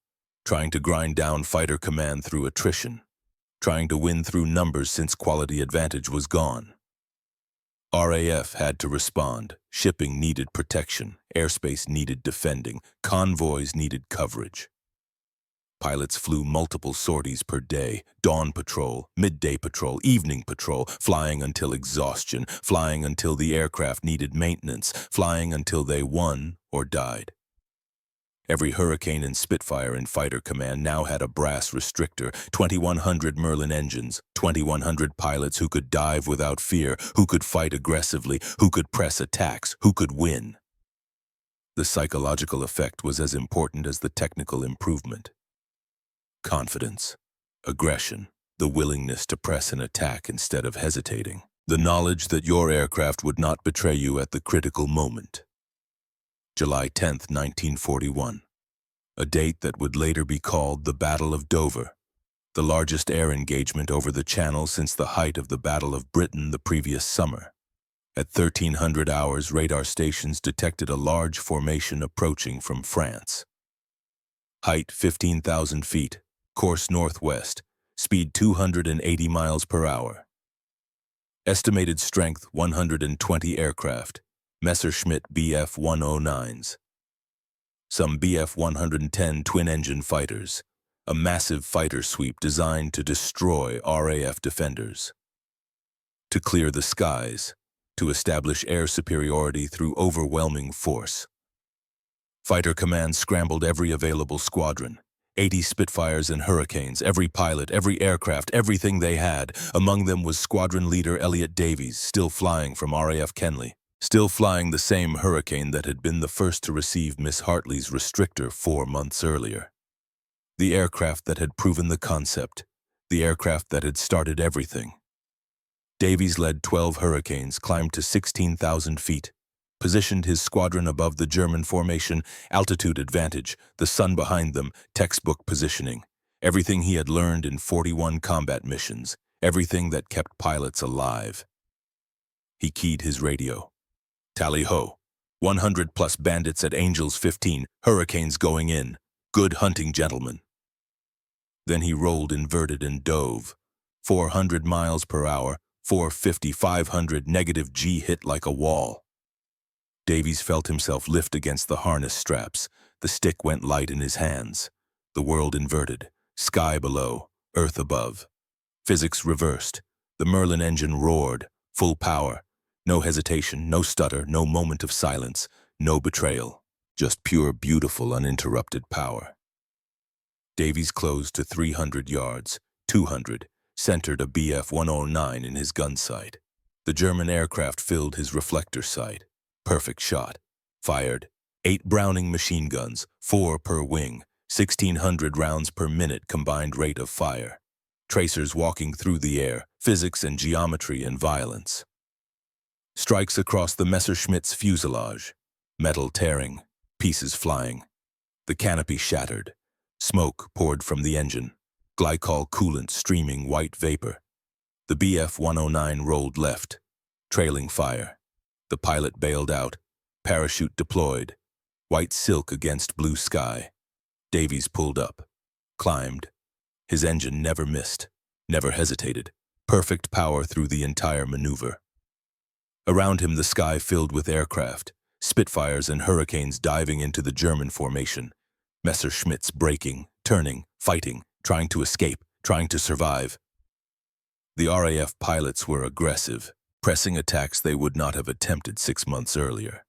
S1: trying to grind down fighter command through attrition, trying to win through numbers since quality advantage was gone. RAF had to respond. Shipping needed protection, airspace needed defending, convoys needed coverage. Pilots flew multiple sorties per day, dawn patrol, midday patrol, evening patrol, flying until exhaustion, flying until the aircraft needed maintenance, flying until they won or died. Every Hurricane and Spitfire in fighter command now had a brass restrictor, 2,100 Merlin engines, 2,100 pilots who could dive without fear, who could fight aggressively, who could press attacks, who could win. The psychological effect was as important as the technical improvement. Confidence, aggression, the willingness to press an attack instead of hesitating, the knowledge that your aircraft would not betray you at the critical moment. July 10, 1941, a date that would later be called the Battle of Dover, the largest air engagement over the Channel since the height of the Battle of Britain the previous summer. At 1300 hours, radar stations detected a large formation approaching from France. Height 15,000 feet, course northwest, speed 280 miles per hour. Estimated strength 120 aircraft, Messerschmitt Bf-109s. Some Bf-110 twin-engine fighters, a massive fighter sweep designed to destroy RAF defenders. To clear the skies, to establish air superiority through overwhelming force. Fighter command scrambled every available squadron, 80 Spitfires and Hurricanes, every pilot, every aircraft, everything they had. Among them was squadron leader Elliot Davies, still flying from RAF Kenley, still flying the same Hurricane that had been the first to receive Miss Hartley's restrictor 4 months earlier. The aircraft that had proven the concept, the aircraft that had started everything. Davies led 12 Hurricanes, climbed to 16,000 feet, positioned his squadron above the German formation, altitude advantage, the sun behind them, textbook positioning. Everything he had learned in 41 combat missions, everything that kept pilots alive. He keyed his radio. Tally-ho, 100 plus bandits at Angels 15, Hurricanes going in. Good hunting, gentlemen. Then he rolled inverted and dove. 400 miles per hour, 450, 500, -G hit like a wall. Davies felt himself lift against the harness straps. The stick went light in his hands. The world inverted. Sky below, earth above. Physics reversed. The Merlin engine roared, full power. No hesitation, no stutter, no moment of silence, no betrayal. Just pure, beautiful, uninterrupted power. Davies closed to 300 yards, 200, centered a Bf-109 in his gun sight. The German aircraft filled his reflector sight. Perfect shot. Fired. 8 Browning machine guns, 4 per wing, 1,600 rounds per minute combined rate of fire. Tracers walking through the air, physics and geometry and violence. Strikes across the Messerschmitt's fuselage. Metal tearing, pieces flying. The canopy shattered. Smoke poured from the engine. Glycol coolant streaming white vapor. The Bf-109 rolled left, trailing fire. The pilot bailed out, parachute deployed. White silk against blue sky. Davies pulled up, climbed. His engine never missed, never hesitated. Perfect power through the entire maneuver. Around him, the sky filled with aircraft, Spitfires and Hurricanes diving into the German formation. Messerschmitts braking, turning, fighting, trying to escape, trying to survive. The RAF pilots were aggressive, pressing attacks they would not have attempted 6 months earlier.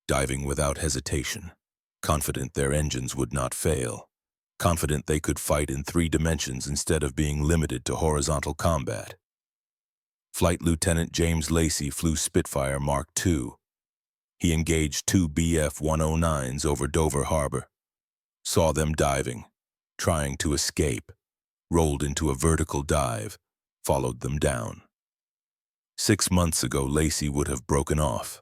S1: Diving without hesitation, confident their engines would not fail, confident they could fight in 3 dimensions instead of being limited to horizontal combat. Flight Lieutenant James Lacey flew Spitfire Mark II. He engaged 2 Bf-109s over Dover Harbor, saw them diving, trying to escape, rolled into a vertical dive, followed them down. 6 months ago, Lacey would have broken off.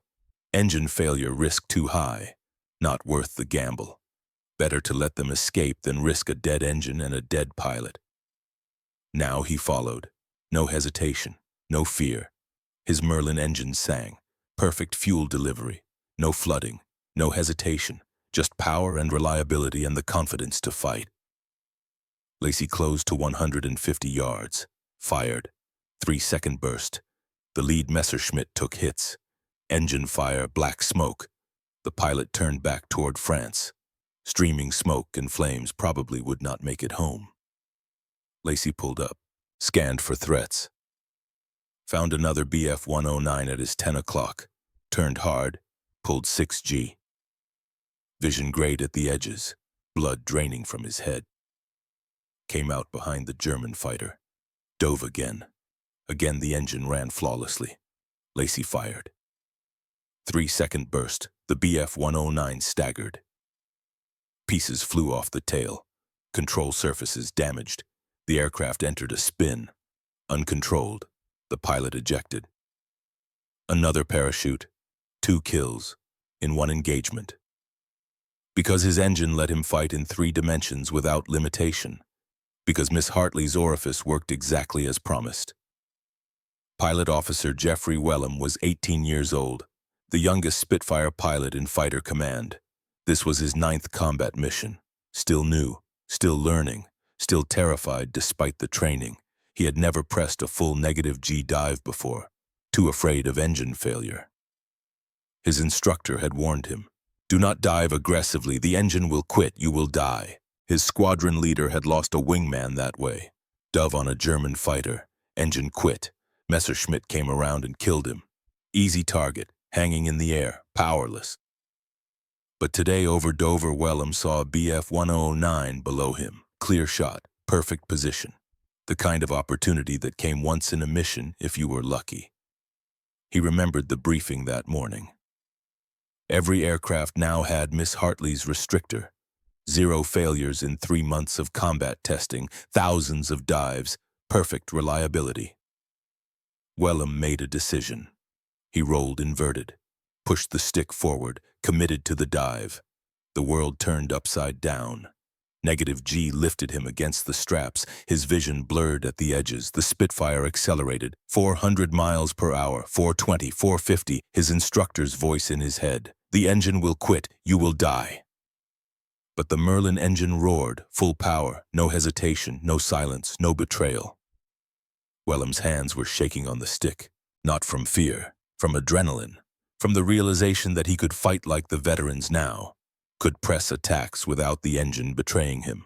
S1: Engine failure risk too high, not worth the gamble. Better to let them escape than risk a dead engine and a dead pilot. Now he followed. No hesitation, no fear. His Merlin engine sang. Perfect fuel delivery. No flooding, no hesitation. Just power and reliability and the confidence to fight. Lacey closed to 150 yards. Fired. 3-second burst. The lead Messerschmitt took hits. Engine fire, black smoke. The pilot turned back toward France. Streaming smoke and flames probably would not make it home. Lacey pulled up, scanned for threats. Found another Bf-109 at his 10 o'clock. Turned hard, pulled 6G. Vision grayed at the edges, blood draining from his head. Came out behind the German fighter. Dove again. Again the engine ran flawlessly. Lacey fired. 3-second burst, the Bf-109 staggered. Pieces flew off the tail. Control surfaces damaged. The aircraft entered a spin. Uncontrolled. The pilot ejected. Another parachute. 2 kills. In 1 engagement. Because his engine let him fight in 3 dimensions without limitation. Because Miss Hartley's orifice worked exactly as promised. Pilot Officer Jeffrey Wellham was 18 years old, the youngest Spitfire pilot in fighter command. This was his 9th combat mission. Still new, still learning, still terrified despite the training. He had never pressed a full -G dive before, too afraid of engine failure. His instructor had warned him, "Do not dive aggressively, the engine will quit, you will die." His squadron leader had lost a wingman that way. Dove on a German fighter, engine quit. Messerschmitt came around and killed him. Easy target, hanging in the air, powerless. But today over Dover, Wellham saw a Bf-109 below him. Clear shot, perfect position. The kind of opportunity that came once in a mission if you were lucky. He remembered the briefing that morning. Every aircraft now had Miss Hartley's restrictor. 0 failures in 3 months of combat testing, thousands of dives, perfect reliability. Wellham made a decision. He rolled inverted, pushed the stick forward, committed to the dive. The world turned upside down. -G lifted him against the straps, his vision blurred at the edges. The Spitfire accelerated, 400 miles per hour, 420, 450, his instructor's voice in his head. "The engine will quit, you will die." But the Merlin engine roared, full power, no hesitation, no silence, no betrayal. Wellham's hands were shaking on the stick, not from fear, from adrenaline, from the realization that he could fight like the veterans now, could press attacks without the engine betraying him,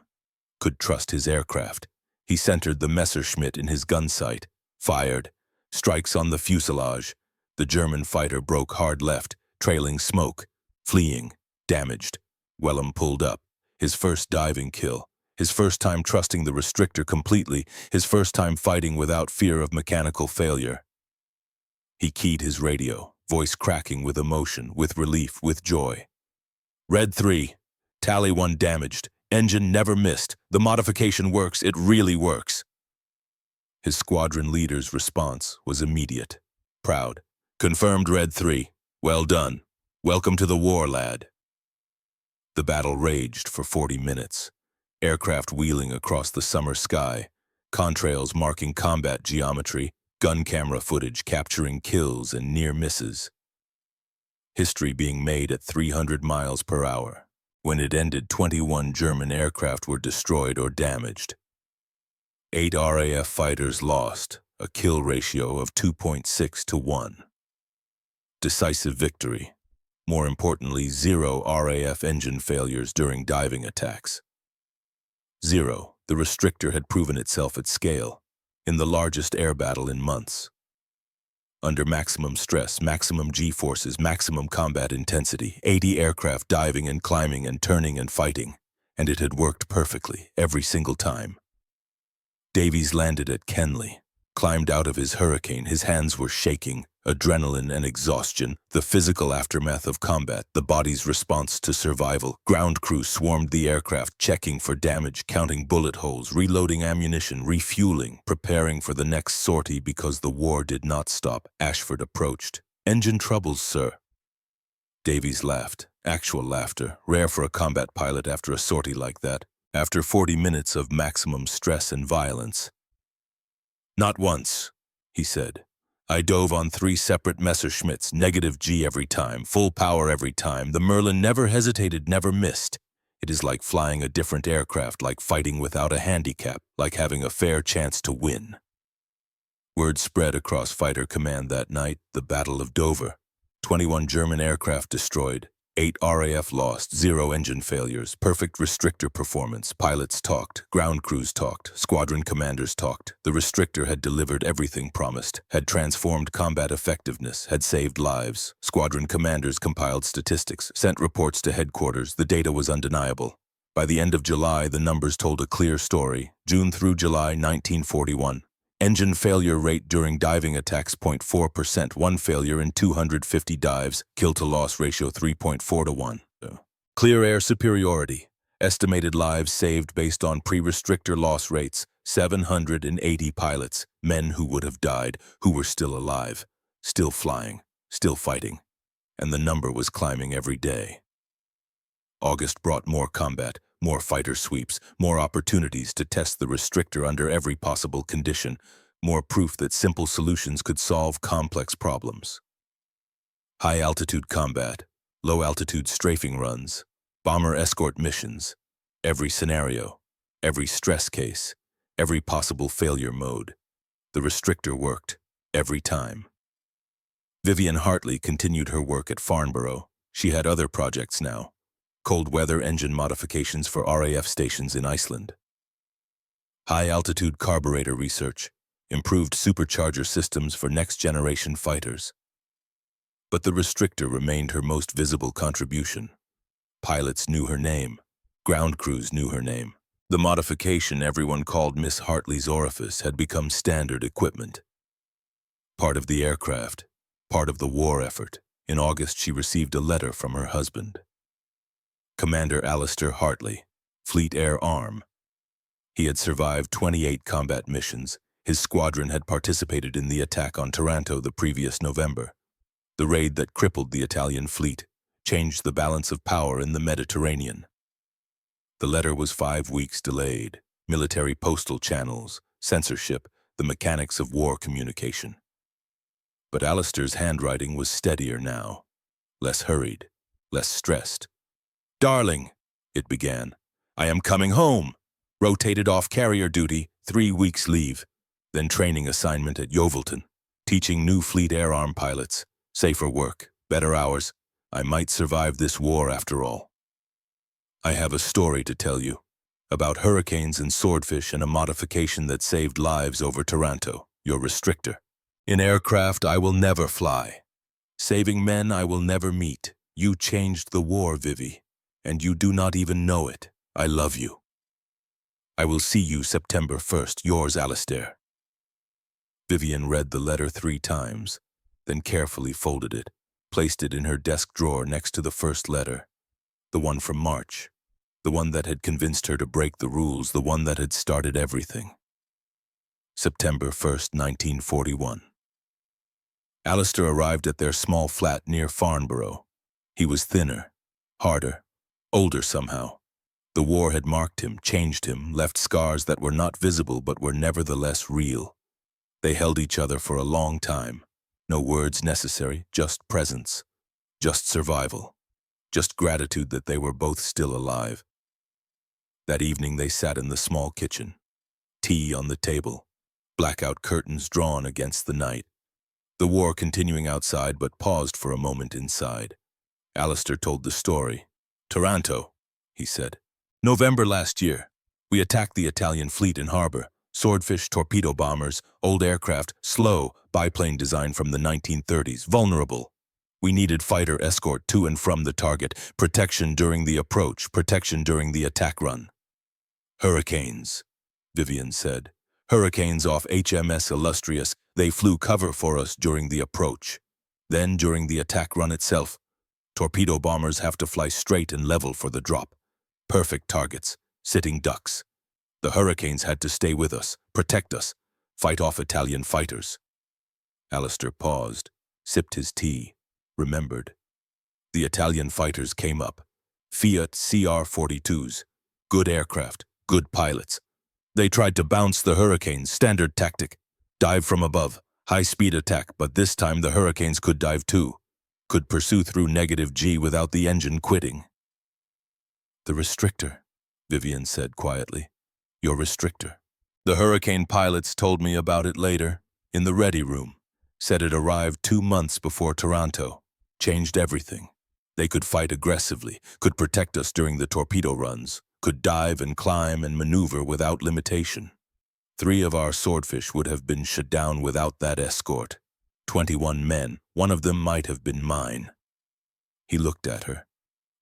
S1: could trust his aircraft. He centered the Messerschmitt in his gun sight, fired, strikes on the fuselage. The German fighter broke hard left, trailing smoke, fleeing, damaged. Wellham pulled up, his first diving kill, his first time trusting the restrictor completely, his first time fighting without fear of mechanical failure. He keyed his radio, voice cracking with emotion, with relief, with joy. "Red 3, tally 1 damaged, engine never missed, the modification works, it really works." His squadron leader's response was immediate, proud. "Confirmed, Red 3, well done, welcome to the war, lad." The battle raged for 40 minutes, aircraft wheeling across the summer sky, contrails marking combat geometry, gun camera footage capturing kills and near misses. history being made at 300 miles per hour. When it ended, 21 German aircraft were destroyed or damaged. 8 RAF fighters lost, a kill ratio of 2.6 to 1. Decisive victory. More importantly, 0 RAF engine failures during diving attacks. 0. The restrictor had proven itself at scale, in the largest air battle in months. Under maximum stress, maximum G-forces, maximum combat intensity, 80 aircraft diving and climbing and turning and fighting, and it had worked perfectly, every single time. Davies landed at Kenley, climbed out of his Hurricane, his hands were shaking, adrenaline and exhaustion, the physical aftermath of combat, the body's response to survival. Ground crew swarmed the aircraft, checking for damage, counting bullet holes, reloading ammunition, refueling, preparing for the next sortie because the war did not stop. Ashford approached. "Engine troubles, sir." Davies laughed, actual laughter, rare for a combat pilot after a sortie like that, after 40 minutes of maximum stress and violence. "Not once," he said. "I dove on 3 separate Messerschmitts, negative G every time, full power every time. The Merlin never hesitated, never missed. It is like flying a different aircraft, like fighting without a handicap, like having a fair chance to win." Word spread across fighter command that night, the Battle of Dover. 21 German aircraft destroyed, 8 RAF lost, 0 engine failures, perfect restrictor performance. Pilots talked, ground crews talked, squadron commanders talked. The restrictor had delivered everything promised, had transformed combat effectiveness, had saved lives. Squadron commanders compiled statistics, sent reports to headquarters. The data was undeniable. By the end of July, the numbers told a clear story. June through July 1941. Engine failure rate during diving attacks 0.4%, 1 failure in 250 dives, kill-to-loss ratio 3.4 to 1. Clear air superiority. Estimated lives saved based on pre-restrictor loss rates, 780 pilots, men who would have died, who were still alive, still flying, still fighting. And the number was climbing every day. August brought more combat, more fighter sweeps, more opportunities to test the restrictor under every possible condition, more proof that simple solutions could solve complex problems. High-altitude combat, low-altitude strafing runs, bomber escort missions, every scenario, every stress case, every possible failure mode. The restrictor worked, every time. Vivian Hartley continued her work at Farnborough. She had other projects now. Cold weather engine modifications for RAF stations in Iceland. High-altitude carburetor research, improved supercharger systems for next-generation fighters. But the restrictor remained her most visible contribution. Pilots knew her name. Ground crews knew her name. The modification everyone called Miss Hartley's orifice had become standard equipment. Part of the aircraft, part of the war effort. In August, she received a letter from her husband. Commander Alistair Hartley, Fleet Air Arm. He had survived 28 combat missions. His squadron had participated in the attack on Taranto the previous November. The raid that crippled the Italian fleet, changed the balance of power in the Mediterranean. The letter was 5 weeks delayed. Military postal channels, censorship, the mechanics of war communication. But Alistair's handwriting was steadier now, less hurried, less stressed. "Darling," it began, "I am coming home. Rotated off carrier duty, 3 weeks leave. Then training assignment at Yeovilton, teaching new Fleet Air Arm pilots. Safer work, better hours. I might survive this war after all. I have a story to tell you, about hurricanes and swordfish and a modification that saved lives over Taranto, your restrictor. In aircraft I will never fly. Saving men I will never meet. You changed the war, Vivi. And you do not even know it. I love you. I will see you September 1st, yours, Alistair." Vivian read the letter 3 times, then carefully folded it, placed it in her desk drawer next to the first letter, the one from March, the one that had convinced her to break the rules, the one that had started everything. September 1st, 1941. Alistair arrived at their small flat near Farnborough. He was thinner, harder, older somehow. The war had marked him, changed him, left scars that were not visible but were nevertheless real. They held each other for a long time. No words necessary, just presence. Just survival. Just gratitude that they were both still alive. That evening they sat in the small kitchen. Tea on the table. Blackout curtains drawn against the night. The war continuing outside but paused for a moment inside. Alistair told the story. "Taranto," he said. "November last year. We attacked the Italian fleet in harbor. Swordfish, torpedo bombers, old aircraft, slow, biplane design from the 1930s, vulnerable. We needed fighter escort to and from the target, protection during the approach, protection during the attack run." "Hurricanes," Vivian said. "Hurricanes off HMS Illustrious. They flew cover for us during the approach. Then during the attack run itself, torpedo bombers have to fly straight and level for the drop. Perfect targets, sitting ducks. The Hurricanes had to stay with us, protect us, fight off Italian fighters." Alistair paused, sipped his tea, remembered. The Italian fighters came up. Fiat CR-42s. Good aircraft, good pilots. They tried to bounce the Hurricanes, standard tactic. Dive from above, high-speed attack, but this time the Hurricanes could dive too. Could pursue through -G without the engine quitting. "The restrictor," Vivian said quietly. "Your restrictor." "The Hurricane pilots told me about it later, in the ready room. Said it arrived 2 months before Taranto. Changed everything. They could fight aggressively, could protect us during the torpedo runs, could dive and climb and maneuver without limitation. 3 of our Swordfish would have been shut down without that escort. 21 men, one of them might have been mine." He looked at her.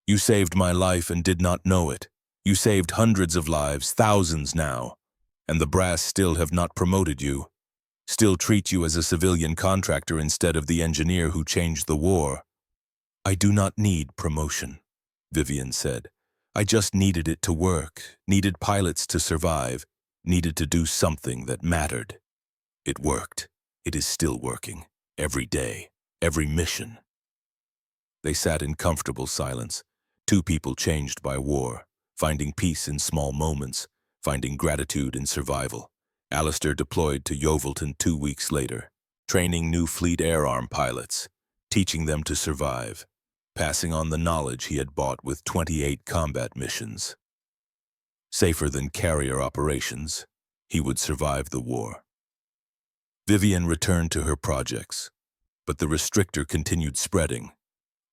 S1: "You saved my life and did not know it. You saved hundreds of lives, thousands now. And the brass still have not promoted you. Still treat you as a civilian contractor instead of the engineer who changed the war." "I do not need promotion," Vivian said. "I just needed it to work, needed pilots to survive, needed to do something that mattered. It worked. It is still working. Every day. Every mission." They sat in comfortable silence. 2 people changed by war, finding peace in small moments, finding gratitude in survival. Alistair deployed to Yeovilton 2 weeks later, training new Fleet Air Arm pilots, teaching them to survive, passing on the knowledge he had bought with 28 combat missions. Safer than carrier operations, he would survive the war. Vivian returned to her projects, but the restrictor continued spreading.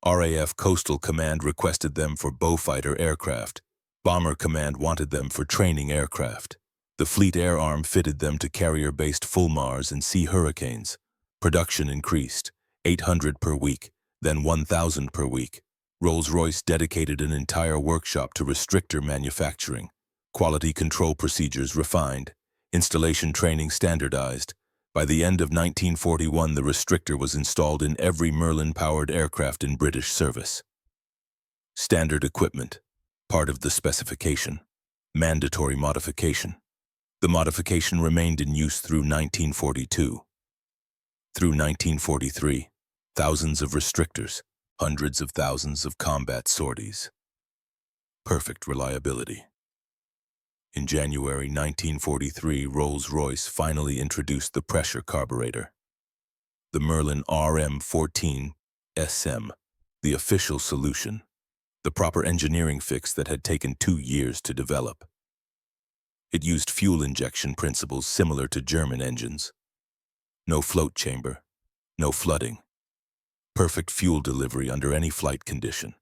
S1: RAF Coastal Command requested them for Beaufighter aircraft. Bomber Command wanted them for training aircraft. The Fleet Air Arm fitted them to carrier-based Fulmars and Sea Hurricanes. Production increased, 800 per week, then 1,000 per week. Rolls-Royce dedicated an entire workshop to restrictor manufacturing. Quality control procedures refined. Installation training standardized. By the end of 1941, the restrictor was installed in every Merlin-powered aircraft in British service. Standard equipment, part of the specification. Mandatory modification. The modification remained in use through 1942. Through 1943, thousands of restrictors, hundreds of thousands of combat sorties. Perfect reliability. In January 1943, Rolls-Royce finally introduced the pressure carburetor. The Merlin RM14 SM, the official solution, the proper engineering fix that had taken 2 years to develop. It used fuel injection principles similar to German engines. No float chamber, no flooding. Perfect fuel delivery under any flight condition.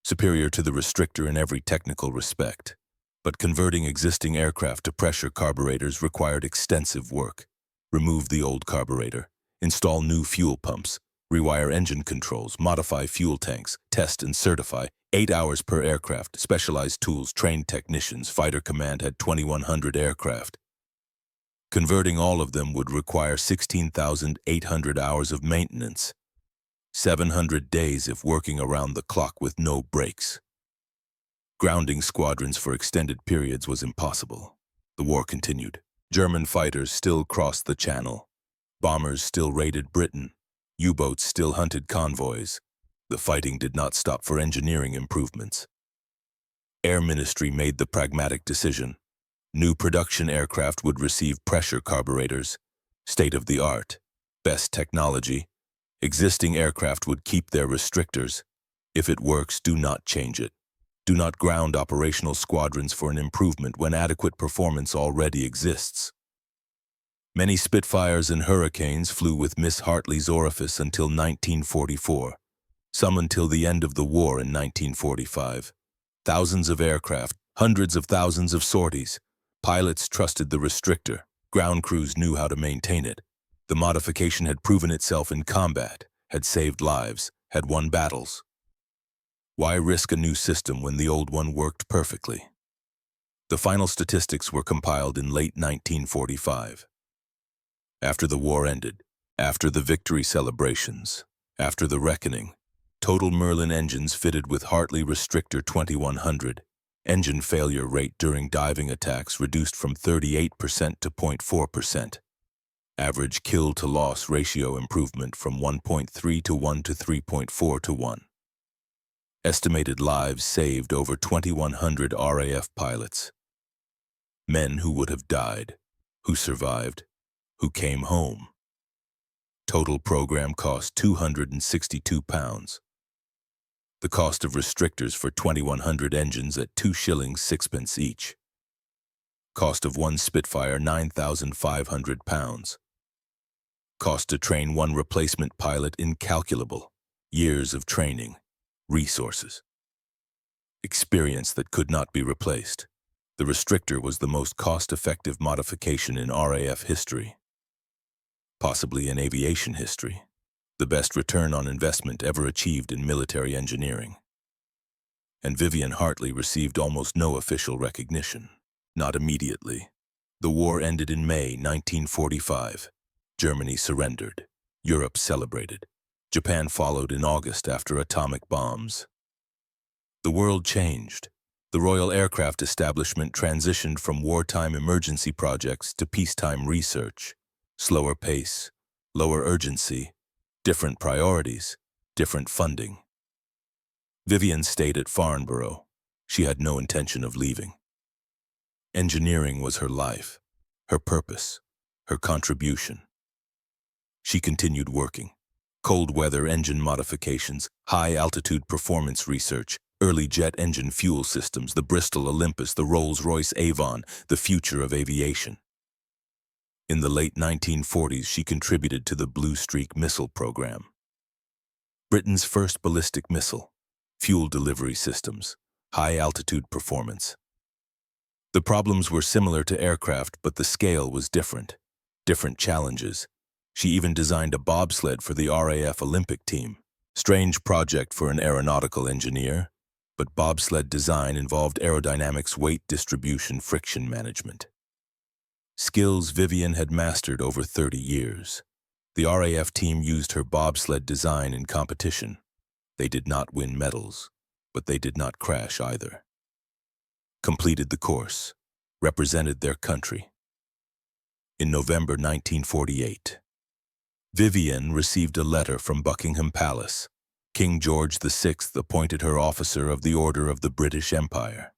S1: Superior to the restrictor in every technical respect. But converting existing aircraft to pressure carburetors required extensive work. Remove the old carburetor, install new fuel pumps, rewire engine controls, modify fuel tanks, test and certify. 8 hours per aircraft, specialized tools, trained technicians. Fighter Command had 2,100 aircraft. Converting all of them would require 16,800 hours of maintenance. 700 days if working around the clock with no breaks. Grounding squadrons for extended periods was impossible. The war continued. German fighters still crossed the Channel. Bombers still raided Britain. U-boats still hunted convoys. The fighting did not stop for engineering improvements. Air Ministry made the pragmatic decision. New production aircraft would receive pressure carburetors, state-of-the-art, best technology. Existing aircraft would keep their restrictors, If it works, do not change it. Do not ground operational squadrons for an improvement when adequate performance already exists. Many Spitfires and Hurricanes flew with Miss Hartley's orifice until 1944, some until the end of the war in 1945. Thousands of aircraft, hundreds of thousands of sorties. Pilots trusted the restrictor. Ground crews knew how to maintain it. The modification had proven itself in combat, had saved lives, had won battles. Why risk a new system when the old one worked perfectly? The final statistics were compiled in late 1945. After the war ended, after the victory celebrations, after the reckoning, total Merlin engines fitted with Hartley Restrictor 2100, engine failure rate during diving attacks reduced from 38% to 0.4%. Average kill-to-loss ratio improvement from 1.3 to 1 to 3.4 to 1. Estimated lives saved over 2,100 RAF pilots. Men who would have died, who survived, who came home. Total program cost £262. The cost of restrictors for 2,100 engines at 2 shillings 6 each. Cost of one Spitfire £9,500. Cost to train one replacement pilot incalculable. Years of training, resources. Experience that could not be replaced. The restrictor was the most cost-effective modification in RAF history. Possibly in aviation history. The best return on investment ever achieved in military engineering. And Vivian Hartley received almost no official recognition. Not immediately. The war ended in May 1945. Germany surrendered. Europe celebrated. Japan followed in August after atomic bombs. The world changed. The Royal Aircraft Establishment transitioned from wartime emergency projects to peacetime research. Slower pace, lower urgency, different priorities, different funding. Vivian stayed at Farnborough. She had no intention of leaving. Engineering was her life, her purpose, her contribution. She continued working. Cold weather engine modifications, high-altitude performance research, early jet engine fuel systems, the Bristol Olympus, the Rolls-Royce Avon, the future of aviation. In the late 1940s, she contributed to the Blue Streak missile program. Britain's first ballistic missile, fuel delivery systems, high-altitude performance. The problems were similar to aircraft, but the scale was different. Different challenges. She even designed a bobsled for the RAF Olympic team. Strange project for an aeronautical engineer, but bobsled design involved aerodynamics, weight distribution, friction management. Skills Vivian had mastered over 30 years. The RAF team used her bobsled design in competition. They did not win medals, but they did not crash either. Completed the course, represented their country. In November 1948, Vivian received a letter from Buckingham Palace. King George VI appointed her Officer of the Order of the British Empire,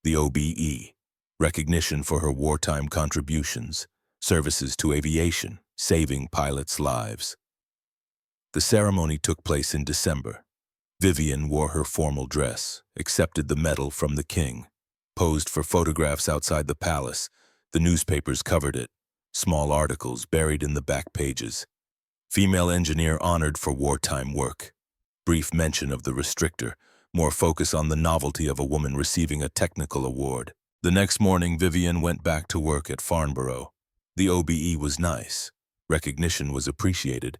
S1: the OBE, recognition for her wartime contributions, services to aviation, saving pilots' lives. The ceremony took place in December. Vivian wore her formal dress, accepted the medal from the king, posed for photographs outside the palace. The newspapers covered it, small articles buried in the back pages. Female engineer honored for wartime work. Brief mention of the restrictor, more focus on the novelty of a woman receiving a technical award. The next morning, Vivian went back to work at Farnborough. The OBE was nice. Recognition was appreciated,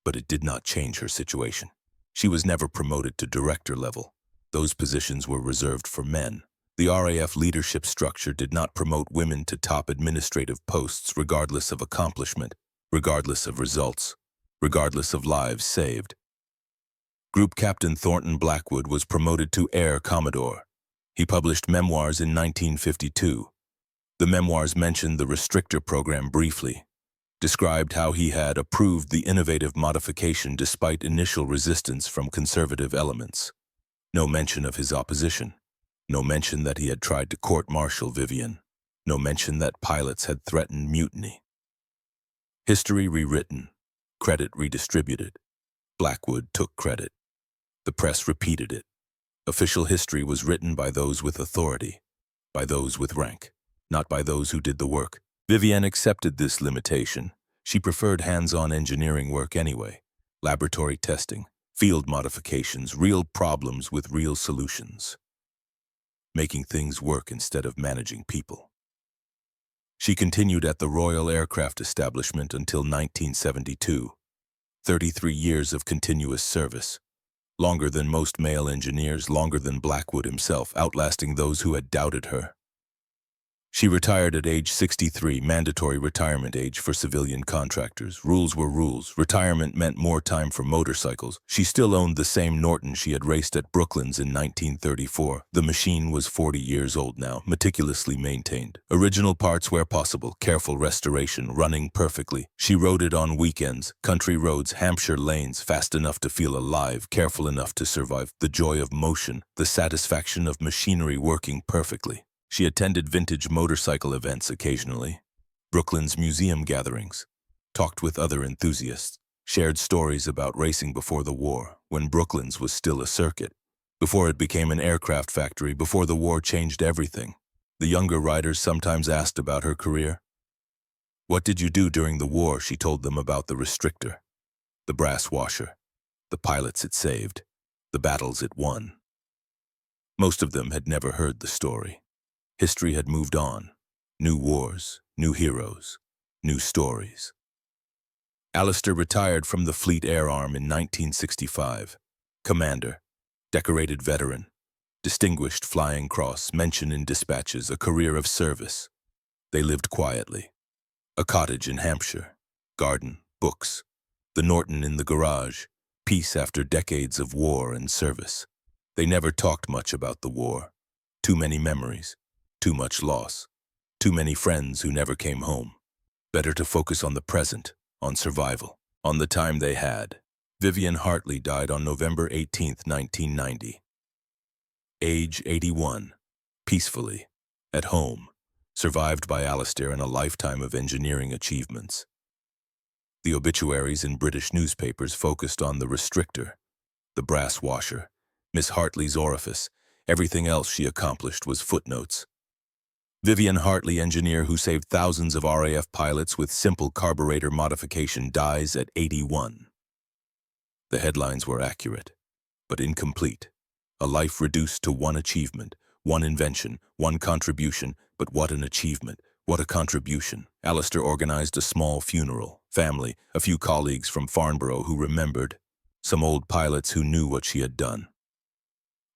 S1: but it did not change her situation. She was never promoted to director level. Those positions were reserved for men. The RAF leadership structure did not promote women to top administrative posts regardless of accomplishment, regardless of results, regardless of lives saved. Group Captain Thornton Blackwood was promoted to Air Commodore. He published memoirs in 1952. The memoirs mentioned the restrictor program briefly, described how he had approved the innovative modification despite initial resistance from conservative elements. No mention of his opposition. No mention that he had tried to court-martial Vivian. No mention that pilots had threatened mutiny. History rewritten. Credit redistributed. Blackwood took credit. The press repeated it. Official history was written by those with authority, by those with rank, not by those who did the work. Vivienne accepted this limitation. She preferred hands-on engineering work anyway. Laboratory testing, field modifications, real problems with real solutions. Making things work instead of managing people. She continued at the Royal Aircraft Establishment until 1972. 33 years of continuous service. Longer than most male engineers, longer than Blackwood himself, outlasting those who had doubted her. She retired at age 63, mandatory retirement age for civilian contractors. Rules were rules. Retirement meant more time for motorcycles. She still owned the same Norton she had raced at Brooklands in 1934. The machine was 40 years old now, meticulously maintained. Original parts where possible, careful restoration, running perfectly. She rode it on weekends, country roads, Hampshire lanes, fast enough to feel alive, careful enough to survive. The joy of motion, the satisfaction of machinery working perfectly. She attended vintage motorcycle events occasionally, Brooklands museum gatherings, talked with other enthusiasts, shared stories about racing before the war, when Brooklands was still a circuit, before it became an aircraft factory, before the war changed everything. The younger riders sometimes asked about her career. What did you do during the war? She told them about the restrictor, the brass washer, the pilots it saved, the battles it won. Most of them had never heard the story. History had moved on. New wars, new heroes, new stories. Alistair retired from the Fleet Air Arm in 1965. Commander, decorated veteran, distinguished Flying Cross, mention in dispatches, a career of service. They lived quietly. A cottage in Hampshire, garden, books, the Norton in the garage, peace after decades of war and service. They never talked much about the war. Too many memories. Too much loss. Too many friends who never came home. Better to focus on the present, on survival, on the time they had. Vivienne Hartley died on November 18, 1990. Age 81. Peacefully. At home. Survived by Alistair and a lifetime of engineering achievements. The obituaries in British newspapers focused on the restrictor, the brass washer, Miss Hartley's orifice. Everything else she accomplished was footnotes. Vivienne Hartley, engineer who saved thousands of RAF pilots with simple carburetor modification, dies at 81. The headlines were accurate, but incomplete. A life reduced to one achievement, one invention, one contribution, but what an achievement, what a contribution. Alistair organized a small funeral, family, a few colleagues from Farnborough who remembered, some old pilots who knew what she had done.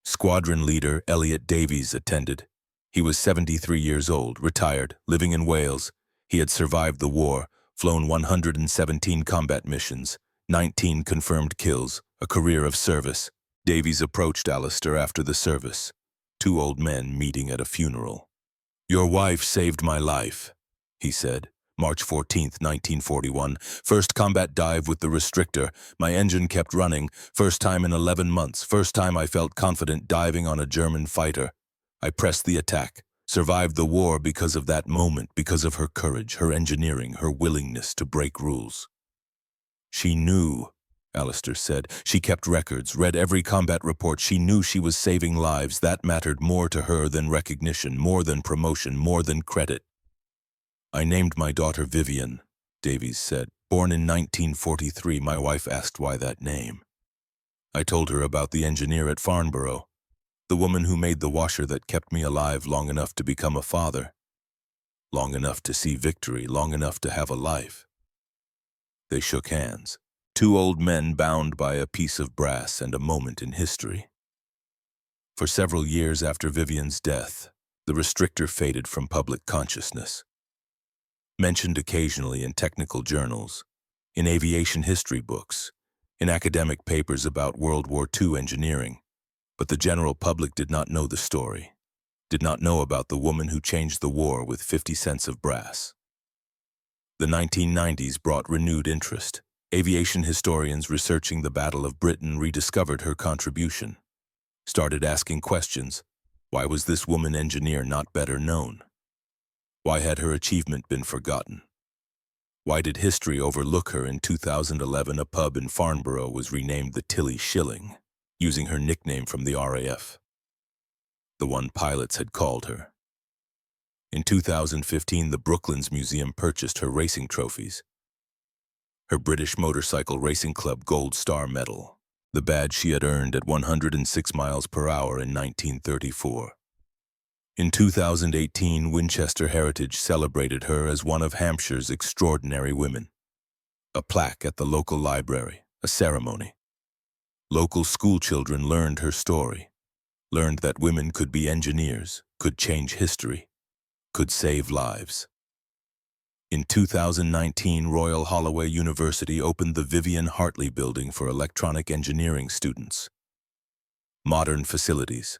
S1: Squadron leader Elliot Davies attended. He was 73 years old, retired, living in Wales. He had survived the war, flown 117 combat missions, 19 confirmed kills, a career of service. Davies approached Alistair after the service. Two old men meeting at a funeral. "Your wife saved my life," he said. March 14, 1941. "First combat dive with the restrictor. My engine kept running. First time in 11 months. First time I felt confident diving on a German fighter. I pressed the attack, survived the war because of that moment, because of her courage, her engineering, her willingness to break rules." She knew, Alistair said. She kept records, read every combat report. She knew she was saving lives. That mattered more to her than recognition, more than promotion, more than credit. "I named my daughter Vivienne," Davies said. "Born in 1943, my wife asked why that name. I told her about the engineer at Farnborough. The woman who made the washer that kept me alive long enough to become a father, long enough to see victory, long enough to have a life." They shook hands, two old men bound by a piece of brass and a moment in history. For several years after Vivienne's death, the restrictor faded from public consciousness. Mentioned occasionally in technical journals, in aviation history books, in academic papers about World War II engineering. But the general public did not know the story, did not know about the woman who changed the war with 50 cents of brass. The 1990s brought renewed interest. Aviation historians researching the Battle of Britain rediscovered her contribution, started asking questions. Why was this woman engineer not better known? Why had her achievement been forgotten? Why did history overlook her? In 2011, a pub in Farnborough was renamed the Tilly Shilling. using her nickname from the RAF, the one pilots had called her. In 2015, the Brooklands Museum purchased her racing trophies. Her British Motorcycle Racing Club Gold Star Medal, the badge she had earned at 106 miles per hour in 1934. In 2018, Winchester Heritage celebrated her as one of Hampshire's extraordinary women. A plaque at the local library, a ceremony. Local schoolchildren learned her story, learned that women could be engineers, could change history, could save lives. In 2019, Royal Holloway University opened the Vivian Hartley Building for electronic engineering students. Modern facilities,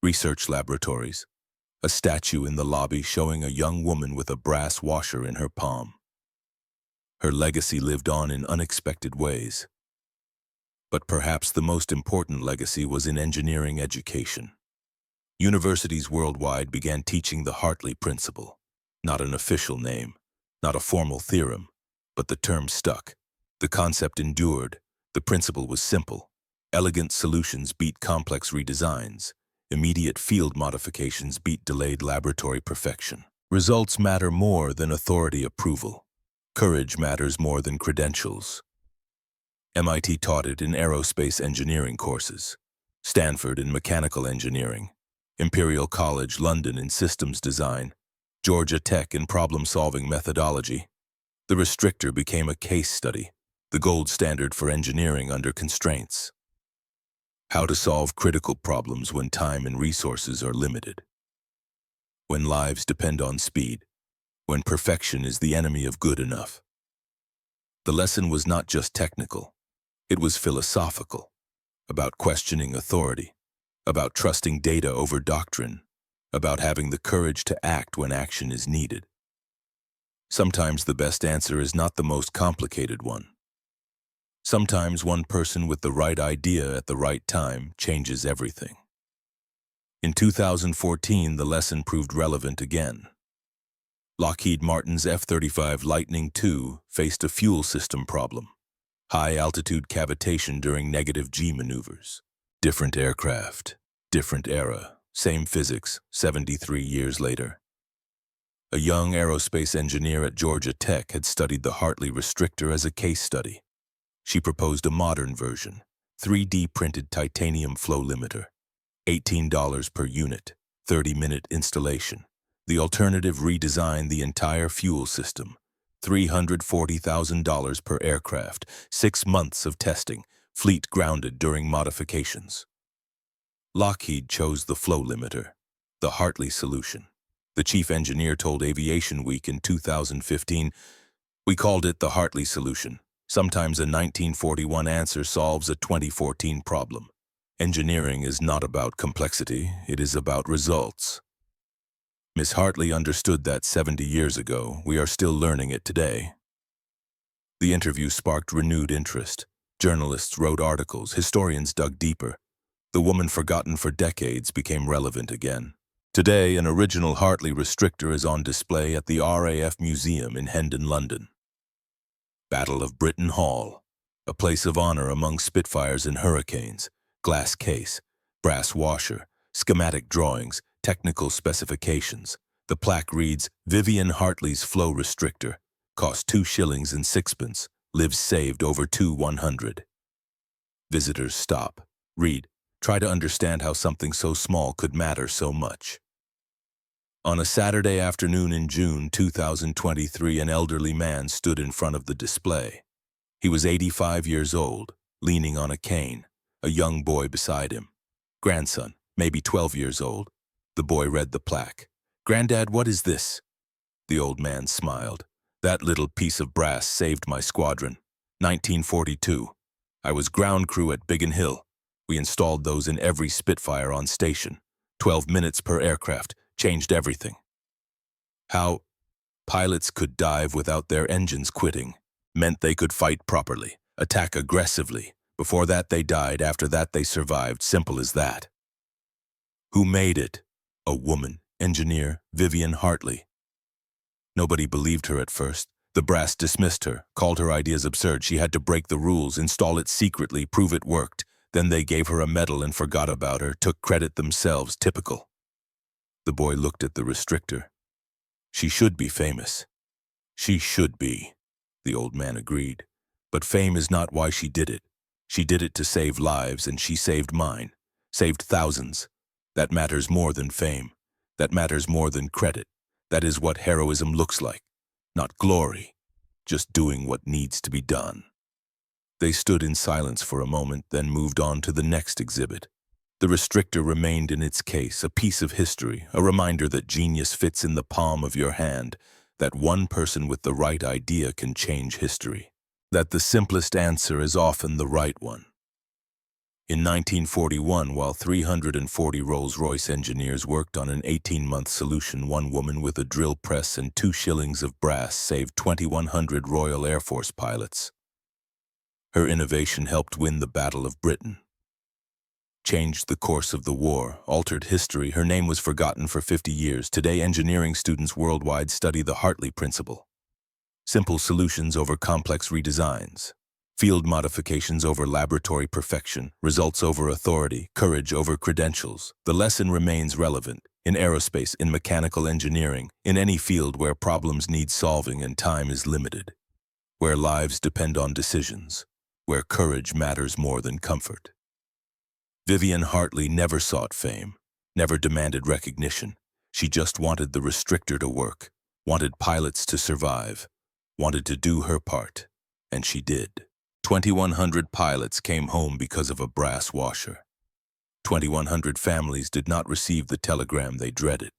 S1: research laboratories, a statue in the lobby showing a young woman with a brass washer in her palm. Her legacy lived on in unexpected ways. But perhaps the most important legacy was in engineering education. Universities worldwide began teaching the Hartley Principle, not an official name, not a formal theorem, but the term stuck. The concept endured. The principle was simple. Elegant solutions beat complex redesigns. Immediate field modifications beat delayed laboratory perfection. Results matter more than authority approval. Courage matters more than credentials. MIT taught it in aerospace engineering courses, Stanford in mechanical engineering, Imperial College London in systems design, Georgia Tech in problem-solving methodology. The restrictor became a case study, the gold standard for engineering under constraints. How to solve critical problems when time and resources are limited. When lives depend on speed. When perfection is the enemy of good enough. The lesson was not just technical. It was philosophical, about questioning authority, about trusting data over doctrine, about having the courage to act when action is needed. Sometimes the best answer is not the most complicated one. Sometimes one person with the right idea at the right time changes everything. In 2014, the lesson proved relevant again. Lockheed Martin's F-35 Lightning II faced a fuel system problem. High-altitude cavitation during negative G maneuvers. Different aircraft, different era, same physics, 73 years later. A young aerospace engineer at Georgia Tech had studied the Hartley restrictor as a case study. She proposed a modern version, 3D printed titanium flow limiter, $18 per unit, 30-minute installation. The alternative redesigned the entire fuel system, $340,000 per aircraft, 6 months of testing, fleet grounded during modifications. Lockheed chose the flow limiter, the Hartley solution. The chief engineer told Aviation Week in 2015, "We called it the Hartley solution. Sometimes a 1941 answer solves a 2014 problem. Engineering is not about complexity, it is about results." Miss Hartley understood that 70 years ago. We are still learning it today. The interview sparked renewed interest. Journalists wrote articles, historians dug deeper. The woman forgotten for decades became relevant again. Today, an original Hartley restrictor is on display at the RAF Museum in Hendon, London. Battle of Britain Hall, a place of honor among Spitfires and Hurricanes, glass case, brass washer, schematic drawings, technical specifications. The plaque reads, "Vivian Hartley's flow restrictor, cost 2 shillings and 6pence, lives saved over 2,100. Visitors stop, read, try to understand how something so small could matter so much. On a Saturday afternoon in June 2023, an elderly man stood in front of the display. He was 85 years old, leaning on a cane, a young boy beside him. Grandson, maybe 12 years old. The boy read the plaque. "Granddad, what is this?" The old man smiled. "That little piece of brass saved my squadron. 1942. I was ground crew at Biggin Hill. We installed those in every Spitfire on station. 12 minutes per aircraft. Changed everything." How pilots could dive without their engines quitting meant they could fight properly, attack aggressively. Before that they died, after that they survived, simple as that. Who made it? A woman, engineer Vivian Hartley. Nobody believed her at first. The brass dismissed her, called her ideas absurd. She had to break the rules, install it secretly, prove it worked. Then they gave her a medal and forgot about her, took credit themselves, typical. The boy looked at the restrictor. She should be famous. She should be, the old man agreed. But fame is not why she did it. She did it to save lives, and she saved mine. Saved thousands. That matters more than fame. That matters more than credit. That is what heroism looks like. Not glory. Just doing what needs to be done. They stood in silence for a moment, then moved on to the next exhibit. The restrictor remained in its case, a piece of history, a reminder that genius fits in the palm of your hand, that one person with the right idea can change history, that the simplest answer is often the right one. In 1941, while 340 Rolls-Royce engineers worked on an 18-month solution, one woman with a drill press and 2 shillings of brass saved 2,100 Royal Air Force pilots. Her innovation helped win the Battle of Britain, changed the course of the war, altered history. Her name was forgotten for 50 years. Today, engineering students worldwide study the Hartley principle. Simple solutions over complex redesigns. Field modifications over laboratory perfection. Results over authority. Courage over credentials. The lesson remains relevant in aerospace, in mechanical engineering, in any field where problems need solving and time is limited. Where lives depend on decisions. Where courage matters more than comfort. Vivian Hartley never sought fame, never demanded recognition. She just wanted the restrictor to work, wanted pilots to survive, wanted to do her part, and she did. 2,100 pilots came home because of a brass washer. 2,100 families did not receive the telegram they dreaded.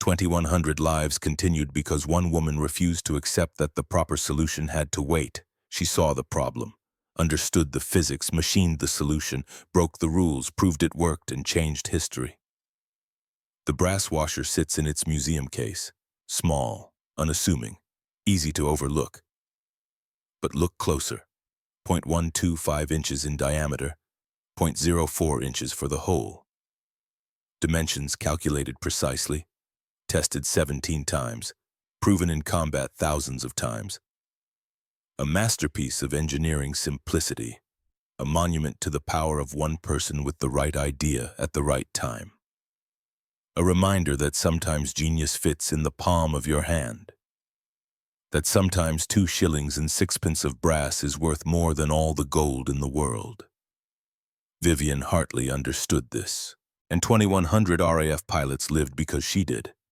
S1: 2,100 lives continued because one woman refused to accept that the proper solution had to wait. She saw the problem, understood the physics, machined the solution, broke the rules, proved it worked, and changed history. The brass washer sits in its museum case, small, unassuming, easy to overlook. But look closer. 0.125 inches in diameter, 0.04 inches for the hole. Dimensions calculated precisely, tested 17 times, proven in combat thousands of times. A masterpiece of engineering simplicity, a monument to the power of one person with the right idea at the right time. A reminder that sometimes genius fits in the palm of your hand. That sometimes 2 shillings and 6pence of brass is worth more than all the gold in the world. Vivian Hartley understood this, and 2,100 RAF pilots lived because she did.